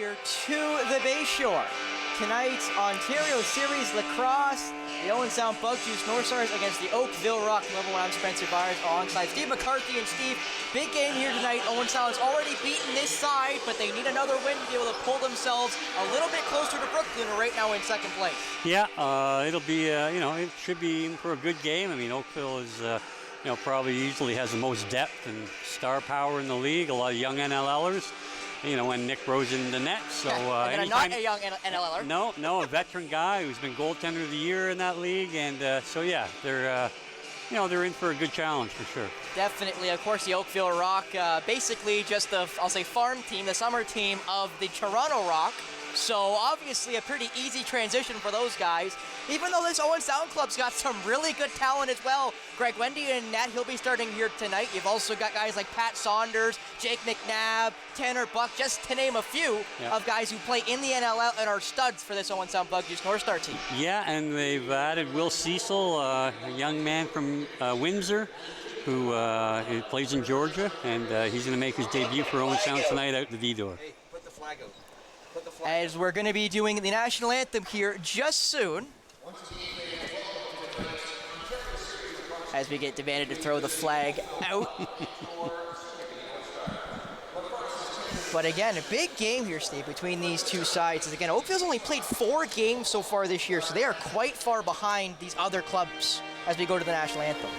here to the Bayshore. Tonight's Ontario Series Lacrosse, the Owen Sound Bug Juice North Stars against the Oakville Rock Level 1. I'm Spencer Byers alongside Steve McCarthy. And Steve, big game here tonight. Owen Sound has already beaten this side, but they need another win to be able to pull themselves a little bit closer to Brooklyn, who are right now in second place. Yeah, it'll be, it should be in for a good game. I mean, Oakville is, probably usually has the most depth and star power in the league. A lot of young NLLers. When Nick Rose in the net. So not a young NLLer. No, a veteran guy who's been goaltender of the year in that league, and they're in for a good challenge for sure. Definitely. Of course, the Oakville Rock, basically just the farm team, the summer team of the Toronto Rock. So obviously a pretty easy transition for those guys. Even though this Owen Sound Club's got some really good talent as well. Greg Wendy and Nat, he'll be starting here tonight. You've also got guys like Pat Saunders, Jake McNabb, Tanner Buck, just to name a few of guys who play in the NLL and are studs for this Owen Sound Bug Juice North Star team. Yeah, and they've added Will Cecil, a young man from Windsor, who plays in Georgia, and he's going to make his debut for Owen Sound tonight out the D-door. Hey, put the flag out. As we're going to be doing the national anthem here just soon. As we get demanded to throw the flag out. But again, a big game here, Steve, between these two sides. As again, Oakville's only played 4 games so far this year, so they are quite far behind these other clubs as we go to the national anthem.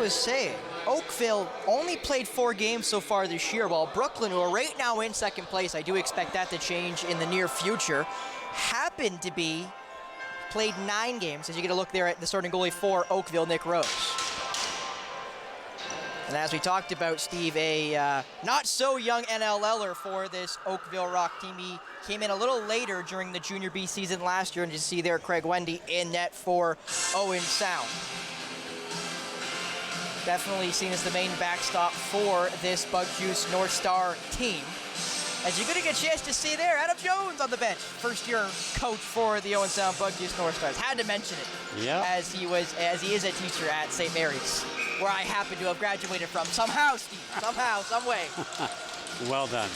Was saying, Oakville only played 4 games so far this year, while Brooklyn, who are right now in second place, I do expect that to change in the near future, happened to be played 9 games, as you get a look there at the starting goalie for Oakville, Nick Rose. And as we talked about, Steve, a not so young NLLer for this Oakville Rock team. He came in a little later during the Junior B season last year, and you see there Craig Wendy in net for Owen Sound. Definitely seen as the main backstop for this Bug Juice North Star team. As you're going to get a chance to see there, Adam Jones on the bench, first-year coach for the Owen Sound Bug Juice North Stars. Had to mention it, as he is a teacher at St. Mary's, where I happen to have graduated from. Somehow, Steve, somehow, some way. Well done.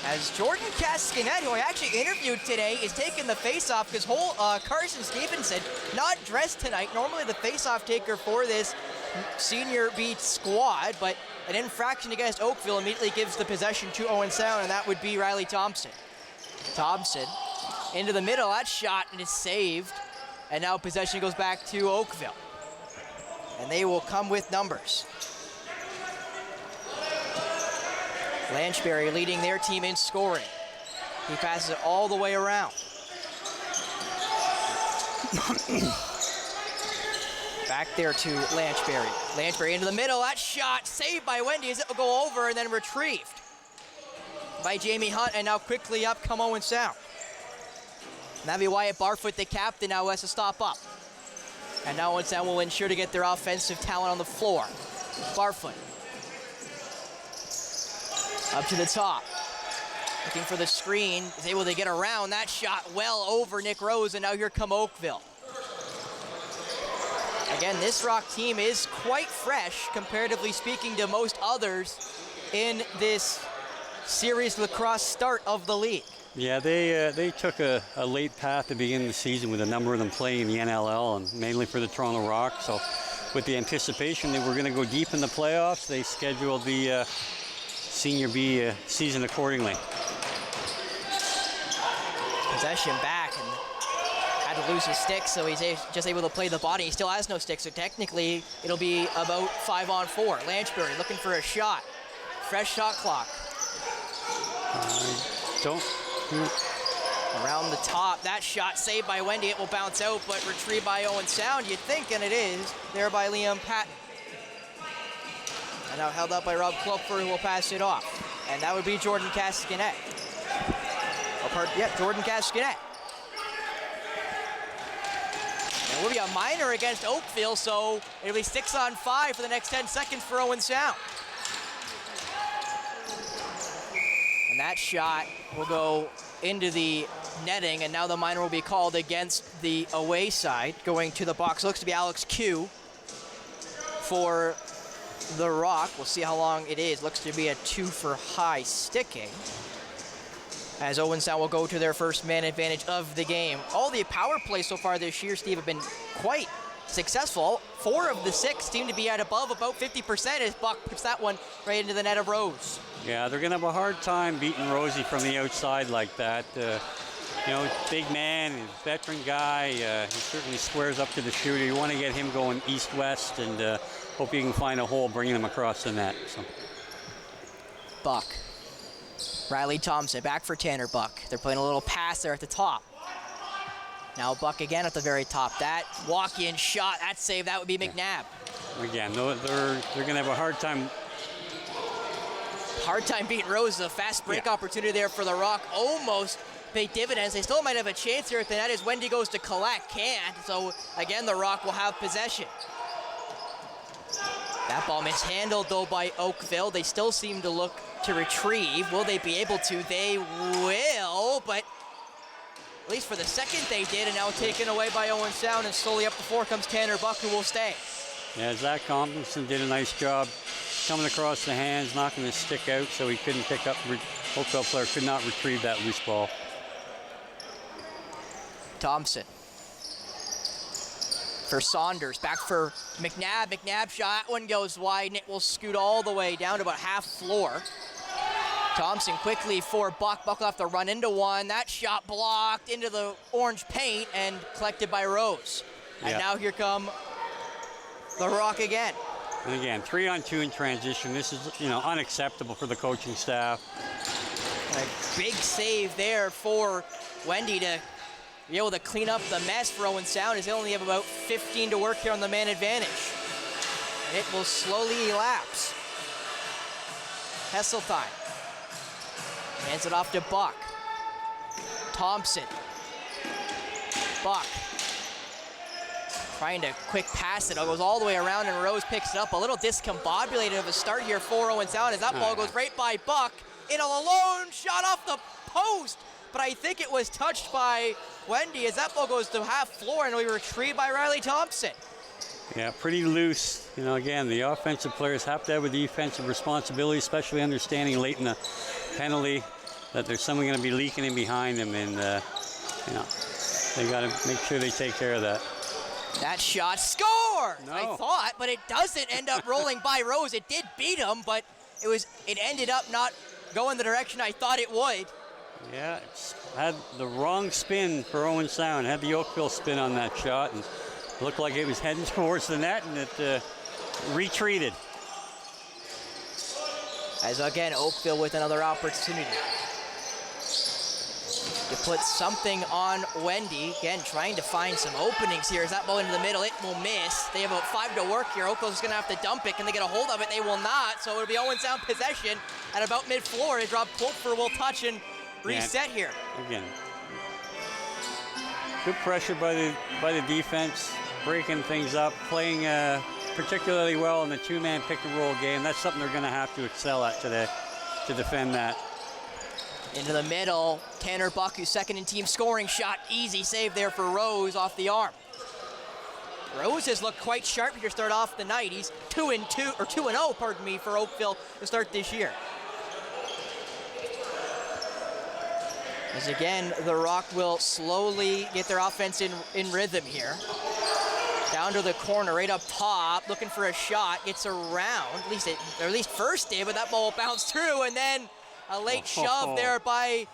As Jordan Cascanet, who I actually interviewed today, is taking the face-off because Carson Stevenson not dressed tonight. Normally the face-off taker for this senior B squad, but an infraction against Oakville immediately gives the possession to Owen Sound, and that would be Riley Thompson. Thompson into the middle, that shot and is saved, and now possession goes back to Oakville. And they will come with numbers. Lanchberry leading their team in scoring. He passes it all the way around. Back there to Lanchberry. Lanchberry into the middle. That shot saved by Wendy as it will go over and then retrieved by Jamie Hunt. And now quickly up come Owen Sound. And that'll be Wyatt Barfoot, the captain, now has to stop up. And now Owen Sound will ensure to get their offensive talent on the floor. Barfoot. Up to the top. Looking for the screen. Is able to get around that shot well over Nick Rose, and now here come Oakville. Again, this Rock team is quite fresh, comparatively speaking to most others in this series lacrosse start of the league. Yeah, they took a late path to begin the season with a number of them playing in the NLL and mainly for the Toronto Rock. So with the anticipation that we're going to go deep in the playoffs, they scheduled the Senior B season accordingly. Possession back, and had to lose his stick, so he's just able to play the body. He still has no stick, so technically it'll be about 5-on-4. Lanchbury looking for a shot. Fresh shot clock. Around the top, that shot saved by Wendy. It will bounce out, but retrieved by Owen Sound, you'd think, and it is, there by Liam Patton. And now held up by Rob Klopfer, who will pass it off. And that would be Jordan Cascanet. Jordan Cascanet. It will be a minor against Oakville, so it'll be 6-on-5 for the next 10 seconds for Owen Sound. And that shot will go into the netting, and now the minor will be called against the away side. Going to the box, looks to be Alex Q for the Rock. We'll see how long it is. Looks to be a 2 for high sticking. As Owen Sound will go to their first man advantage of the game. All the power plays so far this year, Steve, have been quite successful. 4 of the 6 seem to be at above about 50% as Buck puts that one right into the net of Rose. Yeah, they're going to have a hard time beating Rosie from the outside like that. Big man, veteran guy. He certainly squares up to the shooter. You want to get him going east-west and hope you can find a hole bringing him across the net. So. Buck. Riley Thompson back for Tanner Buck. They're playing a little pass there at the top. Now Buck again at the very top. That walk-in shot, that save, that would be McNabb. Again, they're going to have a hard time beating Rose. A fast break opportunity there for the Rock. Almost paid dividends. They still might have a chance here at the net as Wendy goes to collect. Can't. So again, the Rock will have possession. That ball mishandled though by Oakville. They still seem to look to retrieve. Will they be able to? They will, but at least for the second they did, and now taken away by Owen Sound, and slowly up the floor comes Tanner Buck, who will stay. Yeah, Zach Comptonson did a nice job coming across the hands, knocking his stick out so he couldn't pick up, Oakville player could not retrieve that loose ball. Thompson. For Saunders, back for McNabb. McNabb shot, one goes wide, and it will scoot all the way down to about half floor. Thompson quickly for Buck. Buck will have to run into one. That shot blocked into the orange paint and collected by Rose. And now here come the Rock again. And again, 3-on-2 in transition. This is, unacceptable for the coaching staff. A big save there for Wendy to be able to clean up the mess for Owen Sound, as they only have about 15 to work here on the man advantage. And it will slowly elapse. Hesseltine hands it off to Buck. Thompson. Buck. Trying to quick pass it. It goes all the way around and Rose picks it up. A little discombobulated of a start here for Owen Sound as that ball goes right by Buck in a lone shot off the post. But I think it was touched by Wendy as that ball goes to half floor and we retrieved by Riley Thompson. Yeah, pretty loose. Again, the offensive players have to have a defensive responsibility, especially understanding late in the penalty that there's someone going to be leaking in behind them, and they got to make sure they take care of that. That shot score! No. I thought, but it doesn't end up rolling by Rose. It did beat him, but it ended up not going the direction I thought it would. Yeah, it's had the wrong spin for Owen Sound. Had the Oakville spin on that shot, and looked like it was heading towards the net, and it retreated. As again, Oakville with another opportunity to put something on Wendy. Again, trying to find some openings here. As that ball into the middle, it will miss. They have about 5 to work here. Oakville's going to have to dump it. Can they get a hold of it? They will not. So it'll be Owen Sound possession at about mid-floor. As Rob Klopfer will touch and reset here. Again, good pressure by the defense, breaking things up, playing particularly well in the 2-man pick-and-roll game. That's something they're going to have to excel at today to defend that. Into the middle, Tanner Buck, who's second in team scoring shot. Easy save there for Rose off the arm. Rose has looked quite sharp here to start off the night. He's 2-0, pardon me, for Oakville to start this year. As again, the Rock will slowly get their offense in rhythm here. Down to the corner, right up top, looking for a shot, gets around, at least first did, but that ball bounced through, and then a late shove there by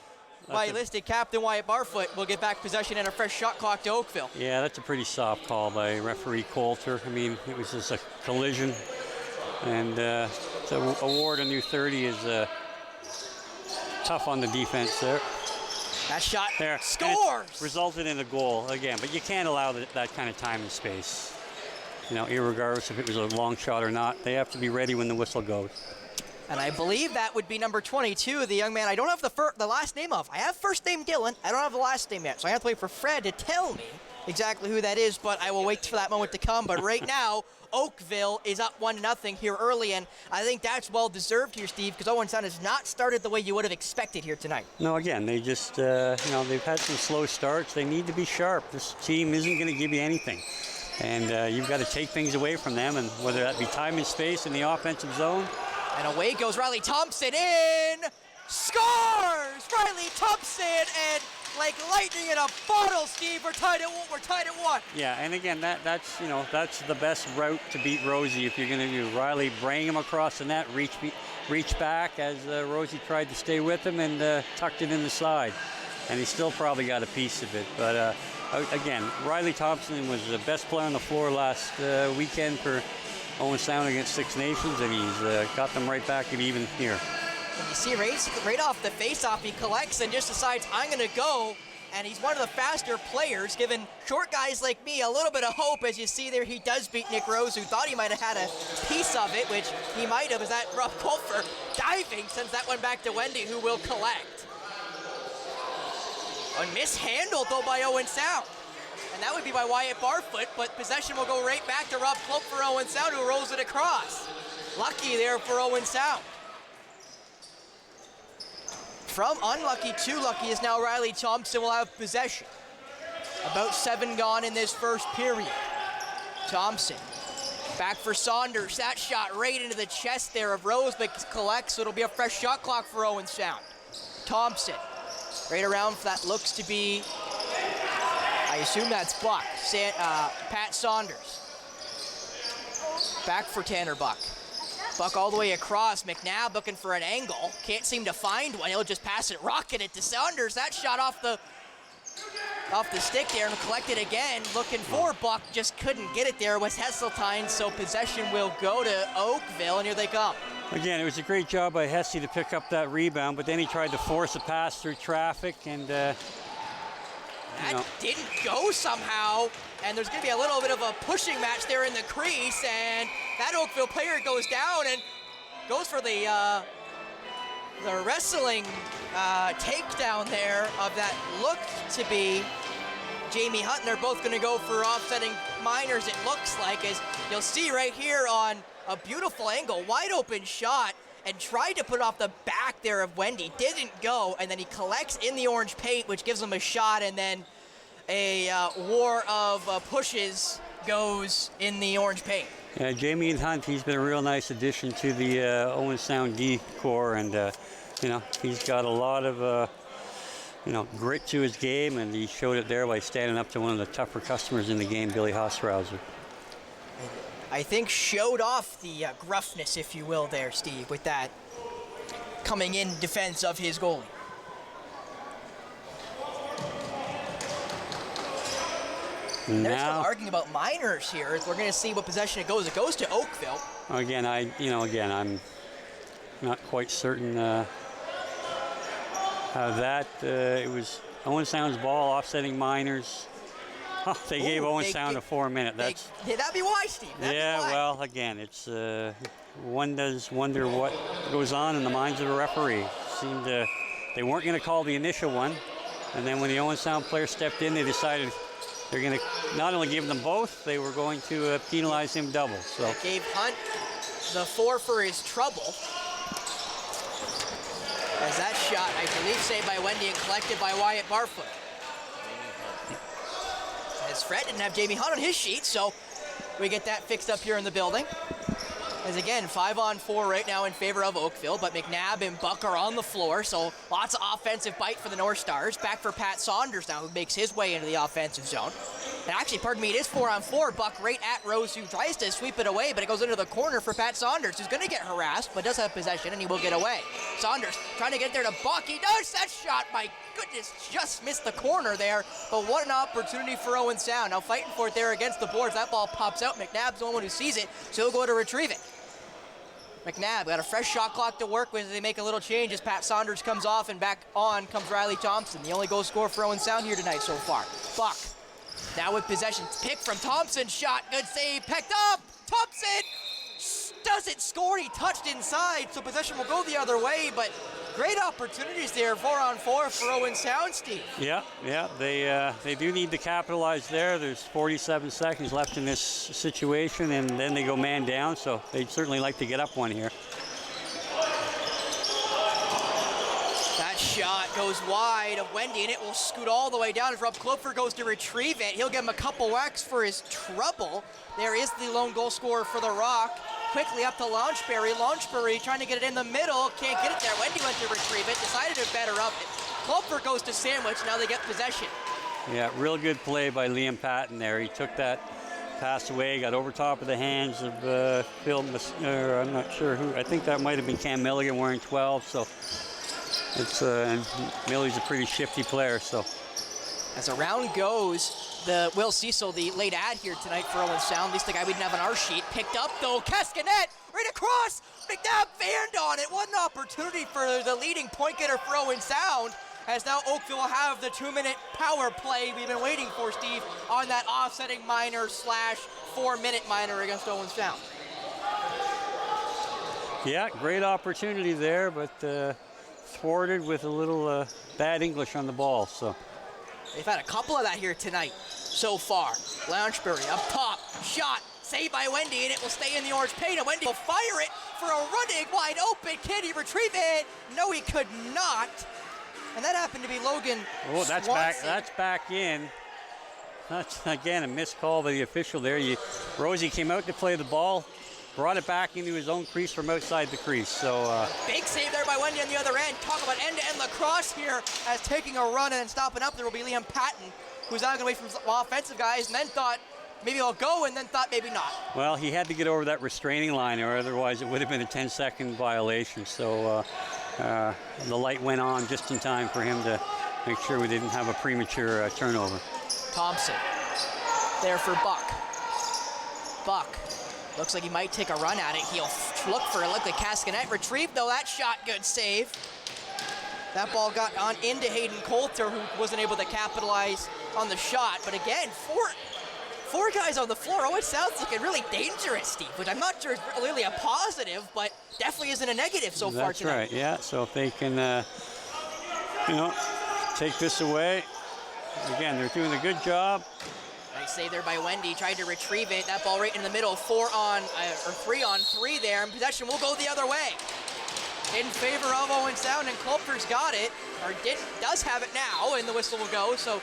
listed captain Wyatt Barfoot. Will get back possession and a fresh shot clock to Oakville. Yeah, that's a pretty soft call by referee Coulter. I mean, it was just a collision, and to award a new 30 is tough on the defense there. That shot there scores! Resulted in a goal again, but you can't allow that kind of time and space. You know, irregardless if it was a long shot or not, they have to be ready when the whistle goes. And I believe that would be number 22, the young man I don't have the last name of. I have first name Dylan, I don't have the last name yet, so I have to wait for Fred to tell me exactly who that is, but I will wait for that moment to come. But right now, Oakville is up 1-0 here early, and I think that's well-deserved here, Steve, because Owen Sound has not started the way you would have expected here tonight. No, again, they just, you know, they've had some slow starts. They need to be sharp. This team isn't going to give you anything. And you've got to take things away from them, and whether that be time and space in the offensive zone. And away goes Riley Thompson in, scores! Riley Thompson, and like lightning in a bottle, Steve. We're tied at 1. Yeah, and again, that's the best route to beat Rosie. If you're going to do Riley, bring him across the net, reach back as Rosie tried to stay with him and tucked it in the side, and he still probably got a piece of it. But again, Riley Thompson was the best player on the floor last weekend for Owen Sound against Six Nations, and he's got them right back at even here. And you see right off the face-off, he collects and just decides, I'm going to go. And he's one of the faster players, giving short guys like me a little bit of hope. As you see there, he does beat Nick Rose, who thought he might have had a piece of it, which he might have. Is that rough call for diving? Sends that one back to Wendy, who will collect. Mishandled, though, by Owen Sound. And that would be by Wyatt Barfoot, but possession will go right back to Rob Cloak for Owen Sound, who rolls it across. Lucky there for Owen Sound. From unlucky to lucky is now Riley Thompson will have possession. About 7 gone in this first period. Thompson back for Saunders. That shot right into the chest there of Rose, but collects, so it'll be a fresh shot clock for Owen Sound. Thompson right around for that looks to be, I assume that's Buck. Pat Saunders. Back for Tanner Buck. Buck all the way across. McNabb looking for an angle. Can't seem to find one. He'll just pass it, rocket it to Saunders. That shot off the stick there and collected again. Looking for Buck, just couldn't get it there. Was Hesseltine, so possession will go to Oakville, and here they come. Again, it was a great job by Hesse to pick up that rebound, but then he tried to force a pass through traffic, and that didn't go somehow. And there's going to be a little bit of a pushing match there in the crease, and that Oakville player goes down and goes for the wrestling takedown there of that looked to be Jamie Hunt. And they're both going to go for offsetting minors, it looks like, as you'll see right here on a beautiful angle, wide open shot, and tried to put it off the back there of Wendy. Didn't go, and then he collects in the orange paint, which gives him a shot, and then a war of pushes goes in the orange paint. Yeah, Jamie Hunt, he's been a real nice addition to the Owen Sound D core, and he's got a lot of grit to his game, and he showed it there by standing up to one of the tougher customers in the game, Billy Hosrauser. I think showed off the gruffness, if you will, there, Steve, with that coming in defense of his goalie. They're still arguing about minors here. We're going to see what possession it goes. It goes to Oakville. Again, I'm not quite certain how that. It was Owen Sound's ball offsetting minors. They gave Owen Sound a 4-minute. That'd be why, Steve. Well, again, it's one does wonder what goes on in the minds of the referee. Seemed they weren't going to call the initial one, and then when the Owen Sound player stepped in, they decided they're going to not only give them both, they were going to penalize him double. So they gave Hunt the 4 for his trouble. As that shot, I believe, saved by Wendy and collected by Wyatt Barfoot. As Fred didn't have Jamie Hunt on his sheet, so we get that fixed up here in the building. As again, 5-on-4 right now in favor of Oakville, but McNabb and Buck are on the floor, so lots of offensive bite for the North Stars. Back for Pat Saunders now, who makes his way into the offensive zone. And actually, pardon me, it is 4-on-4. Buck right at Rose, who tries to sweep it away, but it goes into the corner for Pat Saunders, who's going to get harassed, but does have possession, and he will get away. Saunders trying to get there to Buck. He does! That shot, my goodness, just missed the corner there, but what an opportunity for Owen Sound. Now fighting for it there against the boards. That ball pops out. McNabb's the only one who sees it, so he'll go to retrieve it. McNabb got a fresh shot clock to work with as they make a little change as Pat Saunders comes off, and back on comes Riley Thompson, the only goal scorer for Owen Sound here tonight so far. Buck now with possession, pick from Thompson, shot, good save, picked up, Thompson doesn't score, he touched inside, so possession will go the other way, but great opportunities there, 4-on-4 for Owen Sound, Steve. Yeah, they do need to capitalize there. There's 47 seconds left in this situation, and then they go man down, so they'd certainly like to get up one here. That shot goes wide of Wendy, and it will scoot all the way down as Rob Klopfer goes to retrieve it. He'll give him a couple whacks for his trouble. There is the lone goal scorer for the Rock. Quickly up to Launchbury. Launchbury trying to get it in the middle. Can't get it there. Wendy went to retrieve it. Decided to better up it. Klopfer goes to sandwich. Now they get possession. Yeah, real good play by Liam Patton there. He took that pass away, got over top of the hands of Phil, I'm not sure who. I think that might have been Cam Milligan wearing 12. So it's and Millie's a pretty shifty player. So as a round goes, the Will Cecil, the late ad here tonight for Owen Sound, at least the guy we didn't have on our sheet, picked up though, Cascanet, right across, McNabb fanned on it. What an opportunity for the leading point getter for Owen Sound, as now Oakville will have the 2-minute power play we've been waiting for, Steve, on that offsetting minor / 4-minute minor against Owen Sound. Yeah, great opportunity there, but thwarted with a little bad English on the ball. So they've had a couple of that here tonight so far. Launchbury up top, shot, saved by Wendy, and it will stay in the orange paint. And Wendy will fire it for a running wide open. Can he retrieve it? No, he could not. And that happened to be Logan that's Swanson. That's back in. That's, again, a missed call by the official there. Rosie came out to play the ball, brought it back into his own crease from outside the crease. So big save there by Wendy on the other end. Talk about end-to-end lacrosse here, as taking a run and stopping up there will be Liam Patton, who's out away from some offensive guys, and then thought maybe I'll go, and then thought maybe not. Well, he had to get over that restraining line, or otherwise it would have been a 10-second violation. So the light went on just in time for him to make sure we didn't have a premature turnover. Thompson there for Buck. Buck looks like he might take a run at it. He'll look for it. Look like Cascanet retrieved, though. That shot, good save. That ball got on into Hayden Coulter, who wasn't able to capitalize on the shot. But again, four guys on the floor. Oh, it sounds looking really dangerous, Steve, which I'm not sure is really a positive, but definitely isn't a negative so far tonight. That's right, yeah. So if they can, take this away. Again, they're doing a good job. Nice save there by Wendy. Tried to retrieve it. That ball right in the middle. 3-on-3 there, and possession will go the other way. In favor of Owen Sound, and Klopfer's got it, or does have it now, and the whistle will go. So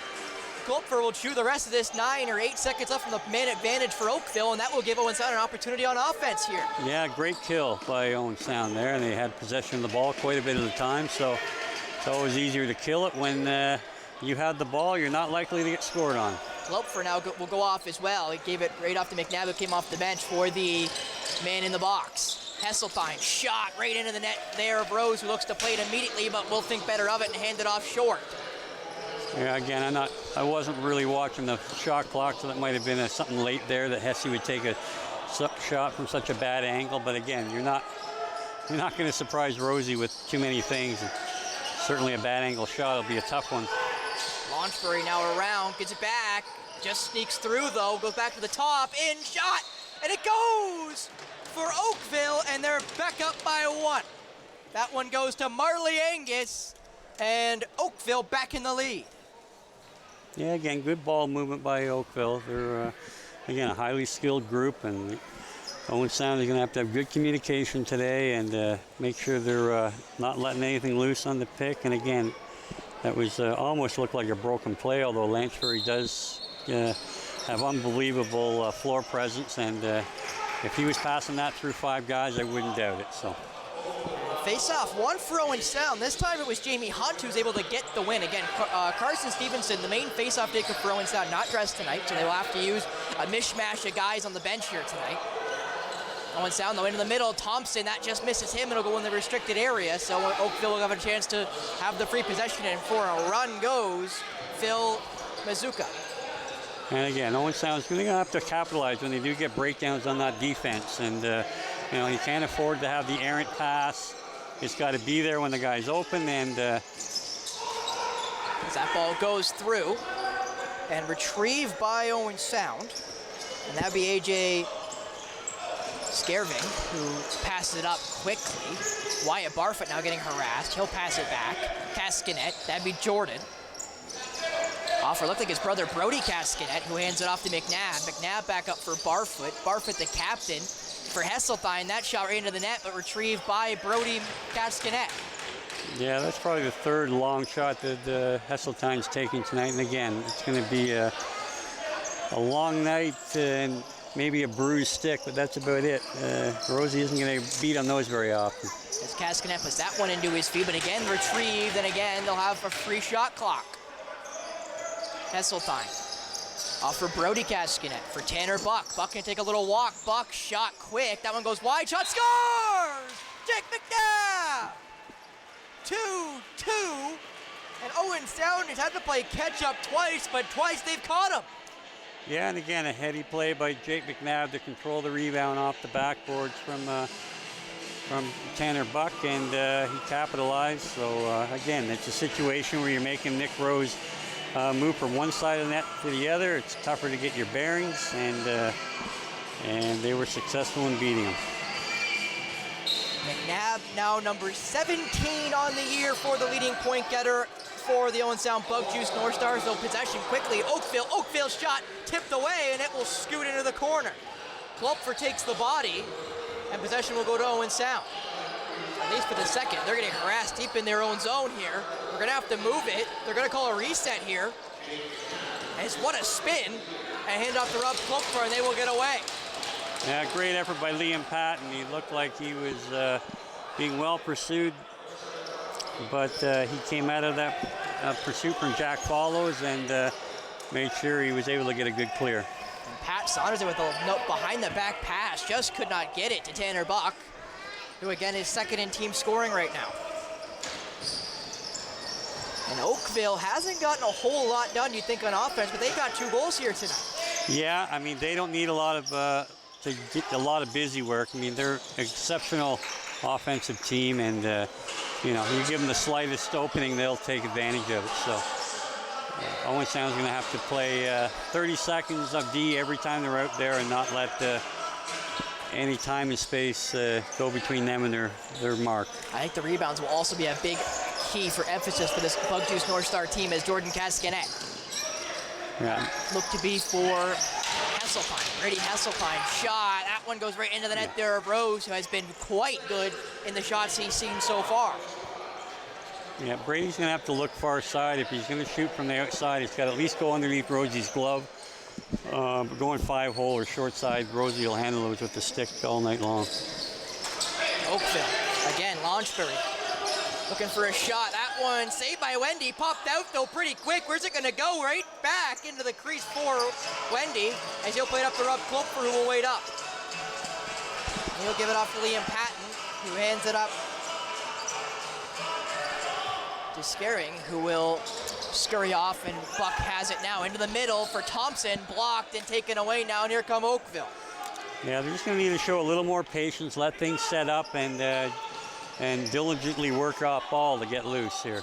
Klopfer will chew the rest of this 9 or 8 seconds left from the man advantage for Oakville, and that will give Owen Sound an opportunity on offense here. Yeah, great kill by Owen Sound there, and they had possession of the ball quite a bit of the time, so it's always easier to kill it when you have the ball. You're not likely to get scored on. Klopfer now will go off as well. He gave it right off to McNabb, who came off the bench for the man in the box. Hesseltine shot right into the net there of Rose, who looks to play it immediately, but will think better of it and hand it off short. Yeah, again, I wasn't really watching the shot clock, so that might have been something late there that Hesse would take a shot from such a bad angle. But again, you're not going to surprise Rosie with too many things. And certainly a bad angle shot will be a tough one. Launchbury now around, gets it back, just sneaks through though, goes back to the top, in shot, and it goes for Oakville, and they're back up by 1. That one goes to Marley Angus, and Oakville back in the lead. Yeah, again, good ball movement by Oakville. They're, again, a highly skilled group, and Owen Sound is going to have good communication today and make sure they're not letting anything loose on the pick. And again, that was almost looked like a broken play, although Lansbury does have unbelievable floor presence and if he was passing that through 5 guys, I wouldn't doubt it. So. Face off, one for Owen Sound. This time it was Jamie Hunt who's able to get the win. Again, Carson Stevenson, the main face-off taker for Owen Sound, not dressed tonight, so they will have to use a mishmash of guys on the bench here tonight. Owen Sound, though, into the middle. Thompson, that just misses him. It'll go in the restricted area, so Oakville will have a chance to have the free possession, and for a run goes Phil Mazuka. And again, Owen Sound's going to have to capitalize when they do get breakdowns on that defense. And, you know, you can't afford to have the errant pass. It's got to be there when the guy's open. And as that ball goes through and retrieved by Owen Sound. And that'd be A.J. Skerving, who passes it up quickly. Wyatt Barfoot now getting harassed. He'll pass it back. Cascanet, that'd be Jordan. Offer looked like his brother Brody Cascanet, who hands it off to McNabb. McNabb back up for Barfoot. Barfoot, the captain, for Hesseltine. That shot right into the net, but retrieved by Brody Cascanet. Yeah, that's probably the 3rd long shot that Hesseltine's taking tonight. And again, it's going to be a long night and maybe a bruised stick, but that's about it. Rosie isn't going to beat on those very often. As Cascanet puts that one into his feet, but again retrieved, and again they'll have a free shot clock. Hesseltine off for Brody Cascanet for Tanner Buck. Buck can take a little walk. Buck shot quick. That one goes wide. Shot scores! Jake McNabb! 2-2. And Owen Sound has had to play catch up twice, but twice they've caught him. Yeah, and again, a heady play by Jake McNabb to control the rebound off the backboards from Tanner Buck, and he capitalized. So again, it's a situation where you're making Nick Rose move from one side of the net to the other. It's tougher to get your bearings, and they were successful in beating him. McNabb now number 17 on the year for the leading point getter for the Owen Sound Bug Juice North Stars. Though possession quickly, Oakville shot tipped away, and it will scoot into the corner. Klopfer takes the body, and possession will go to Owen Sound. At least for the second. They're getting harassed deep in their own zone here. We're gonna have to move it. They're gonna call a reset here. And it's what a spin. And hand off to Rob Klopfer, and they will get away. Yeah, great effort by Liam Patton. He looked like he was being well pursued, but he came out of that pursuit from Jack Follows and made sure he was able to get a good clear. And Pat Saunders with a note behind the back pass, just could not get it to Tanner Buck, who again is second in team scoring right now. And Oakville hasn't gotten a whole lot done, you'd think, on offense, but they've got 2 goals here tonight. Yeah, I mean, they don't need a lot of to get a lot of busy work. I mean, they're an exceptional offensive team, and you know, you give them the slightest opening, they'll take advantage of it. So Owen Sound's going to have to play 30 seconds of D every time they're out there, and not let any time and space go between them and their mark. I think the rebounds will also be a big key for emphasis for this Bug Juice North Star team, as Jordan Cascanet look to be for Hesseltine. Brady Hesseltine shot. That one goes right into the net there of Rose, who has been quite good in the shots he's seen so far. Yeah, Brady's going to have to look far side. If he's going to shoot from the outside, he's got to at least go underneath Rosie's glove. Going 5-hole or short side, Rosie will handle those with the stick all night long. Oakville, again, Launchbury looking for a shot. That one saved by Wendy. Popped out, though, pretty quick. Where's it going to go? Right back into the crease for Wendy, as he'll play it up to Rob Klopfer, who will wait up. And he'll give it off to Liam Patton, who hands it up to Scaring, who will scurry off, and Buck has it now into the middle for Thompson, blocked and taken away now, and here come Oakville. Yeah, they're just going to need to show a little more patience, let things set up, and diligently work off ball to get loose here.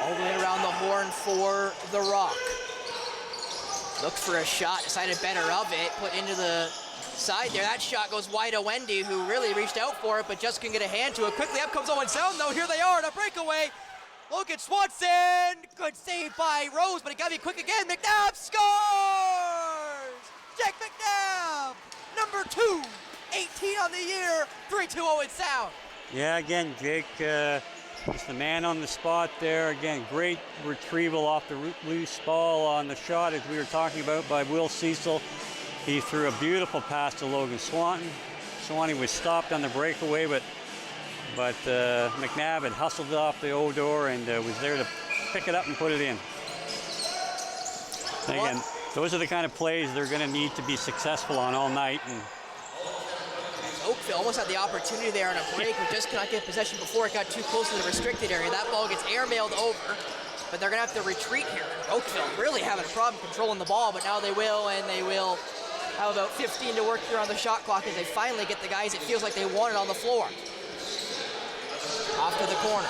All the way around the horn for the Rock. Looked for a shot, decided better of it, put into the side there. That shot goes wide to Wendy, who really reached out for it, but just couldn't get a hand to it. Quickly up comes Owen Sound, though. Here they are in a breakaway. Logan Swanson, good save by Rose, but it got to be quick again. McNabb scores! Jake McNabb, number 2, 18 on the year, 3-2 Owen Sound. Yeah, again, Jake Just the man on the spot there. Again, great retrieval off the loose ball on the shot, as we were talking about, by Will Cecil. He threw a beautiful pass to Logan Swanton. Swanton was stopped on the breakaway, but McNabb had hustled off the Odor and was there to pick it up and put it in. And again, those are the kind of plays they're going to need to be successful on all night. And Oakville almost had the opportunity there on a break, but just could not get possession before it got too close to the restricted area. That ball gets airmailed over, but they're going to have to retreat here. Oakville really having a problem controlling the ball, but now they will, and they will have about 15 to work here on the shot clock as they finally get the guys it feels like they wanted on the floor. Off to the corner.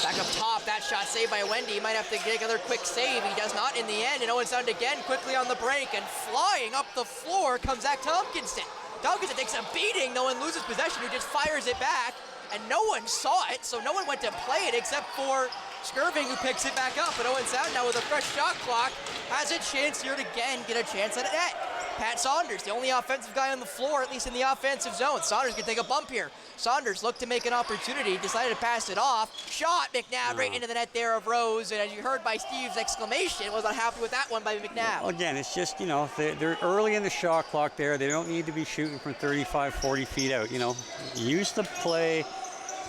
Back up top, that shot saved by Wendy. He might have to get another quick save. He does not in the end, and Owen Sound again quickly on the break, and flying up the floor comes Zach Tompkinson. Tompkinson takes a beating, no one loses possession, who just fires it back, and no one saw it, so no one went to play it except for Skirving, who picks it back up. But Owen Sound now with a fresh shot clock has a chance here to again get a chance at a net. Pat Saunders, the only offensive guy on the floor, at least in the offensive zone. Saunders can take a bump here. Saunders looked to make an opportunity, decided to pass it off. Shot, McNabb right into the net there of Rose, and as you heard by Steve's exclamation, was not happy with that one by McNabb. well, again, it's just, you know, they're early in the shot clock there. They don't need to be shooting from 35, 40 feet out, you know. Use the play,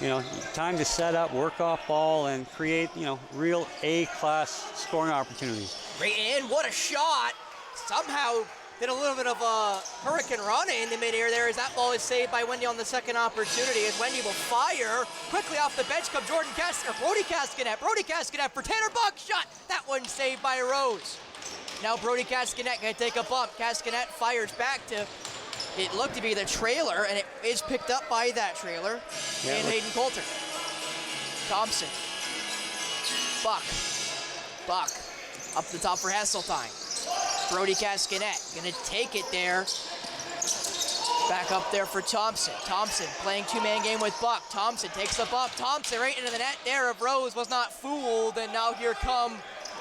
you know, time to set up, work off ball, and create, you know, real A-class scoring opportunities. Right in, what a shot. Somehow did a little bit of a hurricane run in the midair there as that ball is saved by Wendy on the second opportunity, as Wendy will fire. Quickly off the bench comes Brody Cascanet. Brody Cascanet for Tanner Buck. Shot. That one saved by Rose. Now Brody Cascanet going to take a bump. Cascanet fires back to, it looked to be the trailer, and it is picked up by that trailer. Yeah, and Hayden Coulter. Thompson. Buck. Up the top for Hesseltine. Brody Cascanet gonna take it there. Back up there for Thompson. Thompson playing two-man game with Buck. Thompson takes the bump. Thompson right into the net there of Rose, was not fooled, and now here come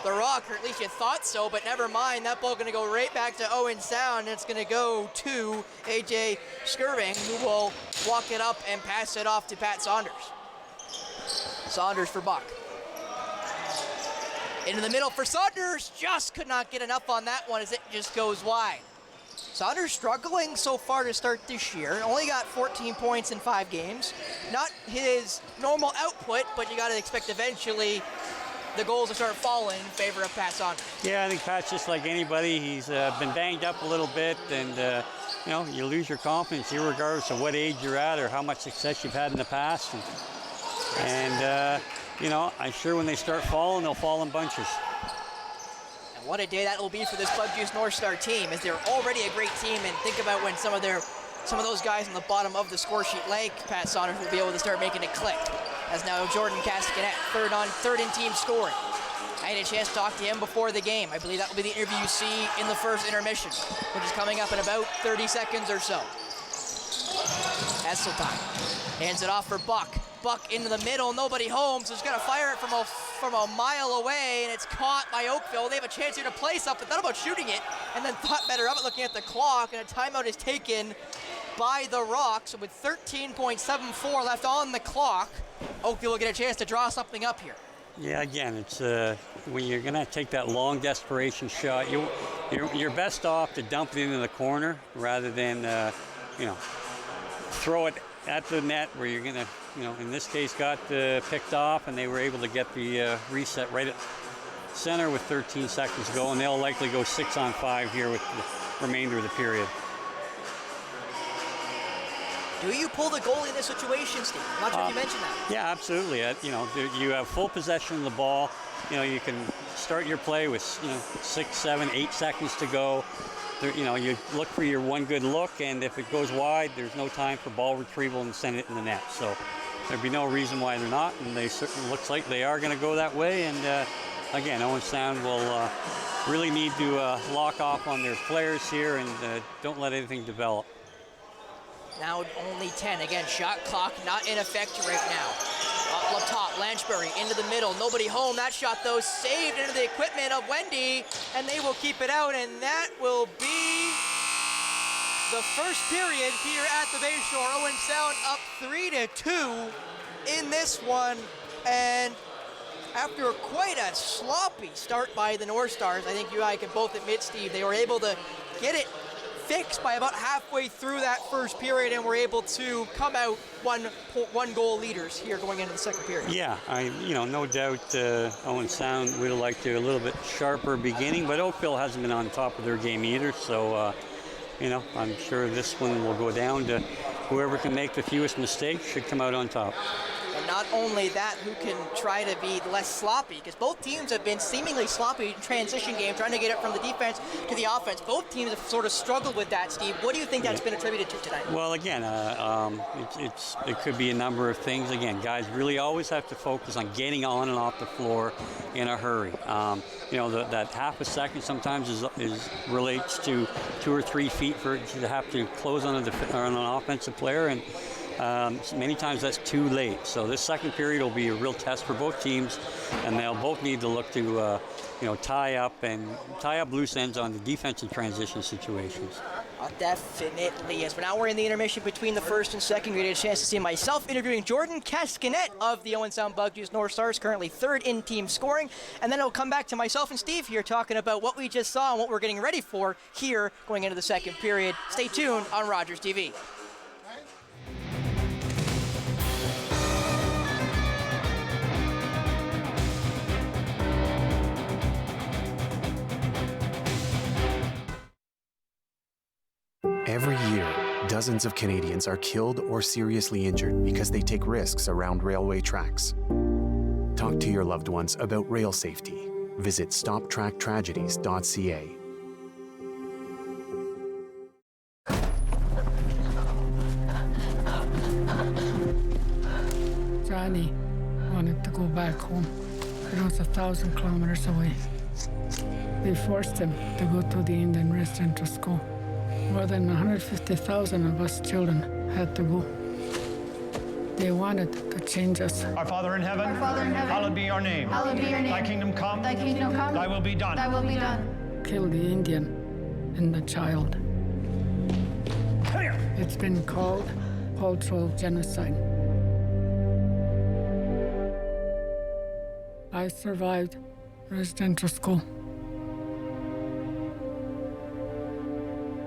the Rock, or at least you thought so, but never mind. That ball gonna go right back to Owen Sound, and it's gonna go to AJ Skirving, who will walk it up and pass it off to Pat Saunders. Saunders for Buck. Into the middle for Saunders, just could not get enough on that one as it just goes wide. Saunders struggling so far to start this year. Only got 14 points in 5 games. Not his normal output, but you got to expect eventually the goals to start falling in favor of Pat Saunders. Yeah, I think Pat's just like anybody. He's been banged up a little bit, and you know, you lose your confidence regardless of what age you're at or how much success you've had in the past. And you know, I'm sure when they start falling, they'll fall in bunches. And what a day that will be for this Club Juice North Star team, as they're already a great team, and think about when some of those guys on the bottom of the score sheet, like Pat Saunders, will be able to start making it click. As now Jordan Cascanet, third in team scoring. I had a chance to talk to him before the game. I believe that will be the interview you see in the first intermission, which is coming up in about 30 seconds or so. Hesseltine hands it off for Buck. Buck into the middle, nobody home, so he's going to fire it from a mile away, and it's caught by Oakville. They have a chance here to place up, but thought about shooting it, and then thought better of it looking at the clock, and a timeout is taken by the Rocks. So with 13.74 left on the clock, Oakville will get a chance to draw something up here. Yeah, again, it's when you're going to take that long desperation shot, you're best off to dump it into the corner rather than, you know, throw it at the net where you're going to, you know, in this case got picked off, and they were able to get the reset right at center with 13 seconds to go, and they'll likely go 6-on-5 here with the remainder of the period. Do you pull the goalie in this situation, Steve? I'm not sure if you mentioned that. Yeah, absolutely. You know, you have full possession of the ball. You know, you can start your play with, you know, 6, 7, 8 seconds to go. There, you know, you look for your one good look, and if it goes wide, there's no time for ball retrieval and send it in the net. So there'd be no reason why they're not, and they certainly looks like they are going to go that way. And again, Owen Sound will really need to lock off on their players here and don't let anything develop. Now only 10. Again, shot clock not in effect right now. Up top, Lanchbury into the middle. Nobody home. That shot, though, saved into the equipment of Wendy, and they will keep it out, and that will be the first period here at the Bayshore. Owen Sound up 3-2 in this one. And after quite a sloppy start by the North Stars, I think you and I can both admit, Steve, they were able to get it fixed by about halfway through that first period and were able to come out one goal leaders here going into the second period. Yeah, no doubt Owen Sound would have liked a little bit sharper beginning, but Oakville hasn't been on top of their game either, so I'm sure this one will go down to whoever can make the fewest mistakes should come out on top. And not only that, who can try to be less sloppy, because both teams have been seemingly sloppy in transition game, trying to get it from the defense to the offense. Both teams have sort of struggled with that, Steve. What do you think that's been attributed to tonight? Well, again, it could be a number of things. Again, guys really always have to focus on getting on and off the floor in a hurry. That half a second sometimes relates to 2 or 3 feet for it to have to close on an offensive player, and many times that's too late. So this second period will be a real test for both teams, and they'll both need to look to tie up loose ends on the defensive transition situations. Definitely, yes. But now we're in the intermission between the first and second. We get a chance to see myself interviewing Jordan Cascanet of the Owen Sound Bugjuice North Stars, currently third in team scoring. And then it'll come back to myself and Steve here talking about what we just saw and what we're getting ready for here going into the second period. Stay tuned on Rogers TV. Every year, dozens of Canadians are killed or seriously injured because they take risks around railway tracks. Talk to your loved ones about rail safety. Visit stoptracktragedies.ca. Johnny wanted to go back home. It was 1,000 kilometers away. They forced him to go to the Indian residential school. More than 150,000 of us children had to go. They wanted to change us. Our Father in heaven, hallowed be your name. Hallowed be your name. Thy kingdom come. Thy kingdom come. Thy will be done. Thy will be done. Kill the Indian and the child. It's been called cultural genocide. I survived residential school.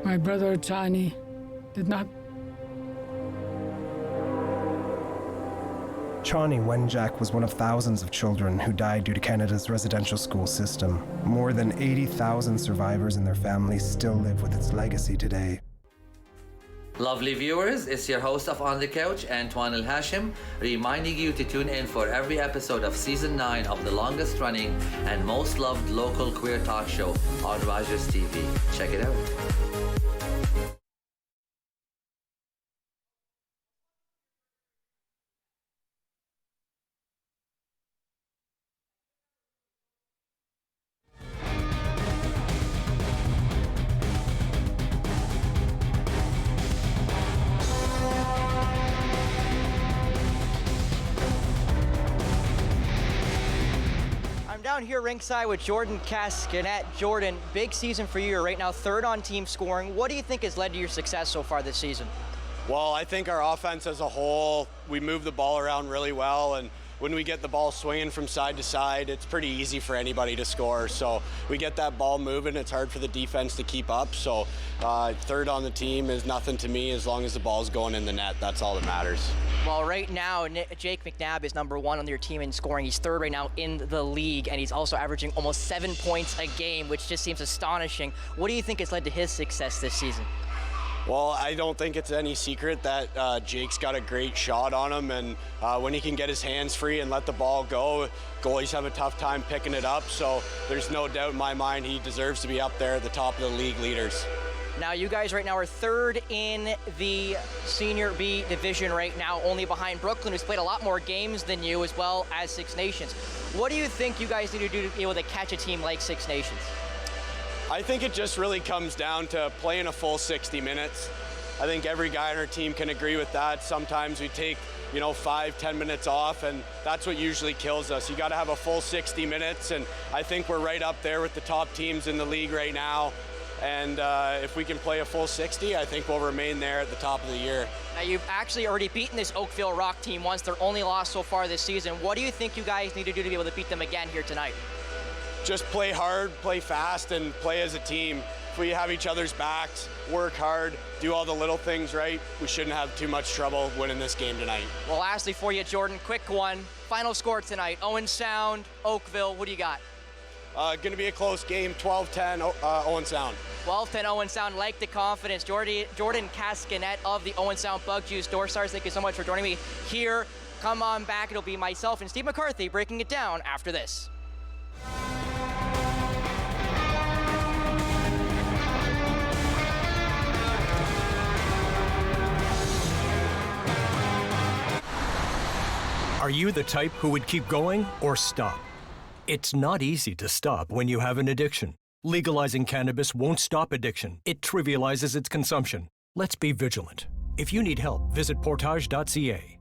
My brother Johnny did not. Chani Wenjack was one of thousands of children who died due to Canada's residential school system. More than 80,000 survivors and their families still live with its legacy today. Lovely viewers, it's your host of On the Couch, Antoine El Hashim, reminding you to tune in for every episode of Season 9 of the longest running and most loved local queer talk show on Rogers TV. Check it out. Down here ringside with Jordan Cascanet. Jordan, big season for you. You're right now third on team scoring. What do you think has led to your success so far this season? Well, I think our offense as a whole, we move the ball around really well, and when we get the ball swinging from side to side, it's pretty easy for anybody to score. So we get that ball moving, it's hard for the defense to keep up. So third on the team is nothing to me as long as the ball's going in the net. That's all that matters. Well, right now, Jake McNabb is number one on your team in scoring. He's third right now in the league, and he's also averaging almost 7 points a game, which just seems astonishing. What do you think has led to his success this season? Well, I don't think it's any secret that Jake's got a great shot on him, and when he can get his hands free and let the ball go, goalies have a tough time picking it up. So there's no doubt in my mind he deserves to be up there at the top of the league leaders. Now, you guys right now are third in the Senior B division right now, only behind Brooklyn, who's played a lot more games than you, as well as Six Nations. What do you think you guys need to do to be able to catch a team like Six Nations? I think it just really comes down to playing a full 60 minutes. I think every guy on our team can agree with that. Sometimes we take, 5-10 minutes off, and that's what usually kills us. You got to have a full 60 minutes, and I think we're right up there with the top teams in the league right now. And if we can play a full 60, I think we'll remain there at the top of the year. Now, you've actually already beaten this Oakville Rock team once, their only loss so far this season. What do you think you guys need to do to be able to beat them again here tonight? Just play hard, play fast, and play as a team. If we have each other's backs, work hard, do all the little things right, we shouldn't have too much trouble winning this game tonight. Well, lastly for you, Jordan, quick one. Final score tonight, Owen Sound, Oakville, what do you got? Going to be a close game, 12-10 Owen Sound. 12-10 Owen Sound, like the confidence. Jordan Cascanet of the Owen Sound Bug Juice Door Stars, thank you so much for joining me here. Come on back, it'll be myself and Steve McCarthy breaking it down after this. Are you the type who would keep going or stop? It's not easy to stop when you have an addiction. Legalizing cannabis won't stop addiction. It trivializes its consumption. Let's be vigilant. If you need help, visit portage.ca.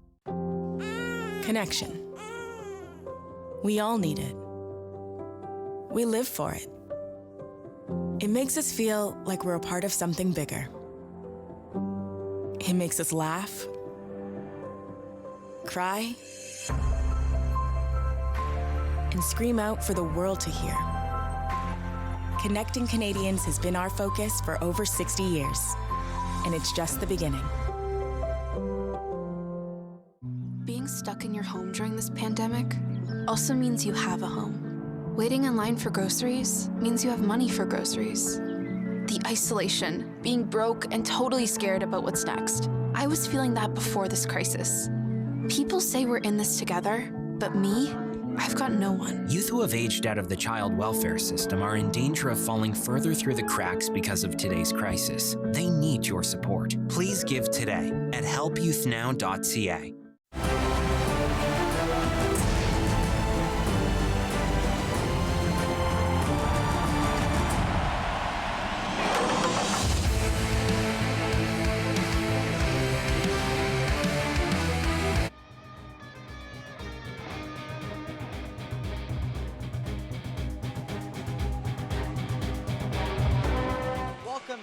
Connection. We all need it. We live for it. It makes us feel like we're a part of something bigger. It makes us laugh, cry, and scream out for the world to hear. Connecting Canadians has been our focus for over 60 years, and it's just the beginning. Being stuck in your home during this pandemic also means you have a home. Waiting in line for groceries means you have money for groceries. The isolation, being broke and totally scared about what's next. I was feeling that before this crisis. People say we're in this together, but me, I've got no one. Youth who have aged out of the child welfare system are in danger of falling further through the cracks because of today's crisis. They need your support. Please give today at helpyouthnow.ca.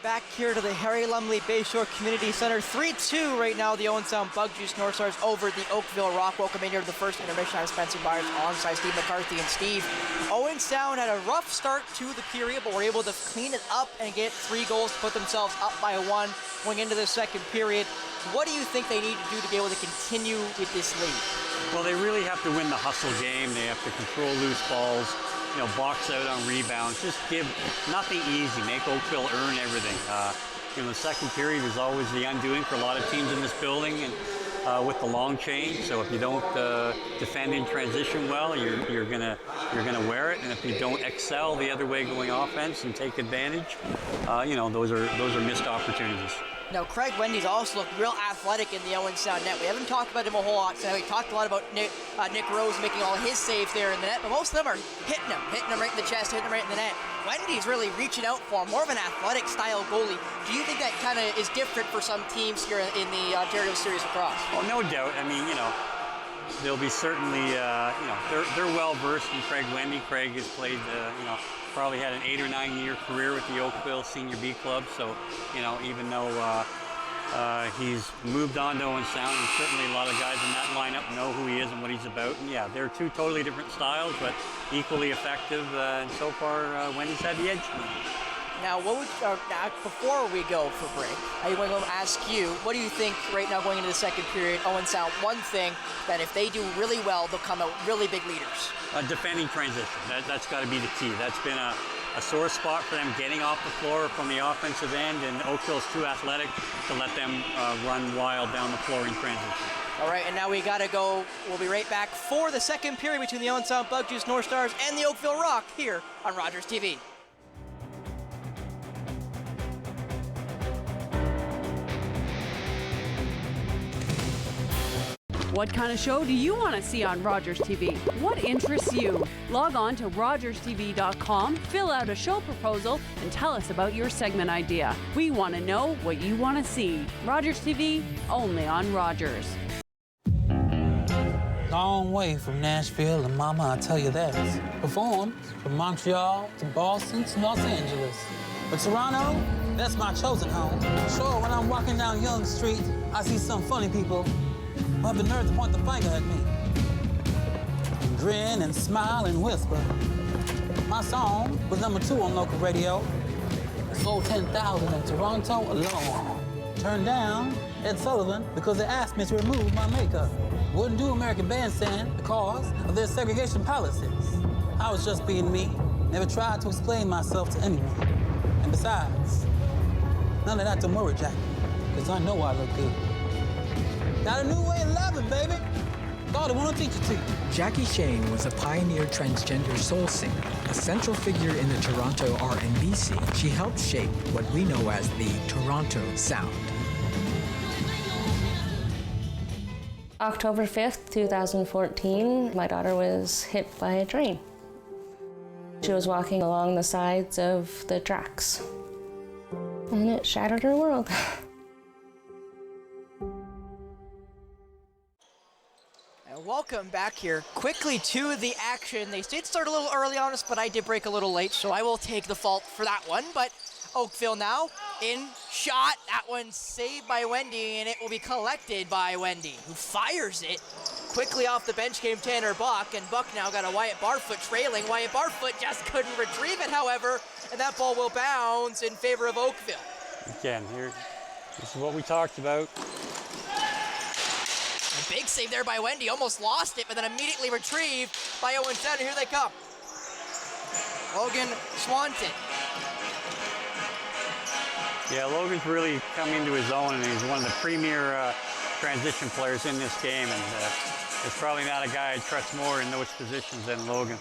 Back here to the Harry Lumley Bayshore Community Center. 3-2 right now, the Owen Sound Bug Juice North Stars over the Oakville Rock. Welcome in here to the first intermission. I'm Spencer Byers alongside Steve McCarthy and Steve. Owen Sound had a rough start to the period, but were able to clean it up and get 3 goals to put themselves up by 1 going into the second period. What do you think they need to do to be able to continue with this lead? Well, they really have to win the hustle game. They have to control loose balls, box out on rebounds. Just give nothing easy. Make Oakville earn everything. The second period is always the undoing for a lot of teams in this building, and with the long change. So if you don't defend in transition well, you're gonna wear it. And if you don't excel the other way going offense and take advantage, those are missed opportunities. Now, Craig Wendy's also looked real athletic in the Owen Sound net. We haven't talked about him a whole lot today. We talked a lot about Nick Rose making all his saves there in the net, but most of them are hitting him right in the chest, hitting him right in the net. Wendy's really reaching out for him, more of an athletic style goalie. Do you think that kind of is different for some teams here in the Ontario Series Lacrosse? Oh, no doubt. I mean, they'll be certainly, they're well versed in Craig Wendy. Craig has played, probably had an 8 or 9 year career with the Oakville Senior B Club. So, even though he's moved on to Owen Sound, and certainly a lot of guys in that lineup know who he is and what he's about. And yeah, they're 2 totally different styles, but equally effective. And so far, Wendy's had the edge. Now, before we go for break, I want to ask you, what do you think right now going into the second period, Owen Sound? One thing that if they do really well, they'll come out really big leaders. Defending transition, that's got to be the key. That's been a sore spot for them, getting off the floor from the offensive end, and Oakville's too athletic to let them run wild down the floor in transition. All right, and now we got to go. We'll be right back for the second period between the Owen Sound Bug Juice North Stars and the Oakville Rock here on Rogers TV. What kind of show do you want to see on Rogers TV? What interests you? Log on to rogerstv.com, fill out a show proposal, and tell us about your segment idea. We want to know what you want to see. Rogers TV, only on Rogers. Long way from Nashville and Mama, I'll tell you that. Performed from Montreal to Boston to Los Angeles. But Toronto, that's my chosen home. Sure, when I'm walking down Yonge Street, I see some funny people who have the nerve to point the finger at me. And grin and smile and whisper. My song was #2 on local radio. Sold 10,000 in Toronto alone. Turned down Ed Sullivan because they asked me to remove my makeup. Wouldn't do American Bandstand because of their segregation policies. I was just being me. Never tried to explain myself to anyone. And besides, none of that to worry, Jackie, because I know I look good. Got a new way of loving, baby. Thought I want to teach it to you. Jackie Shane was a pioneer transgender soul singer, a central figure in the Toronto R&B scene. She helped shape what we know as the Toronto sound. October 5th, 2014, my daughter was hit by a train. She was walking along the sides of the tracks, and it shattered her world. Welcome back here. Quickly to the action. They did start a little early on us, but I did break a little late, so I will take the fault for that one. But Oakville now in shot. That one saved by Wendy, and it will be collected by Wendy, who fires it. Quickly off the bench came Tanner Buck, and Buck now got a Wyatt Barfoot trailing. Wyatt Barfoot just couldn't retrieve it, however, and that ball will bounce in favor of Oakville. Again, here, this is what we talked about. A big save there by Wendy, almost lost it, but then immediately retrieved by Owen. Here they come. Logan Swanton. Yeah, Logan's really come into his own, and he's one of the premier transition players in this game, and there's probably not a guy I trust more in those positions than Logan.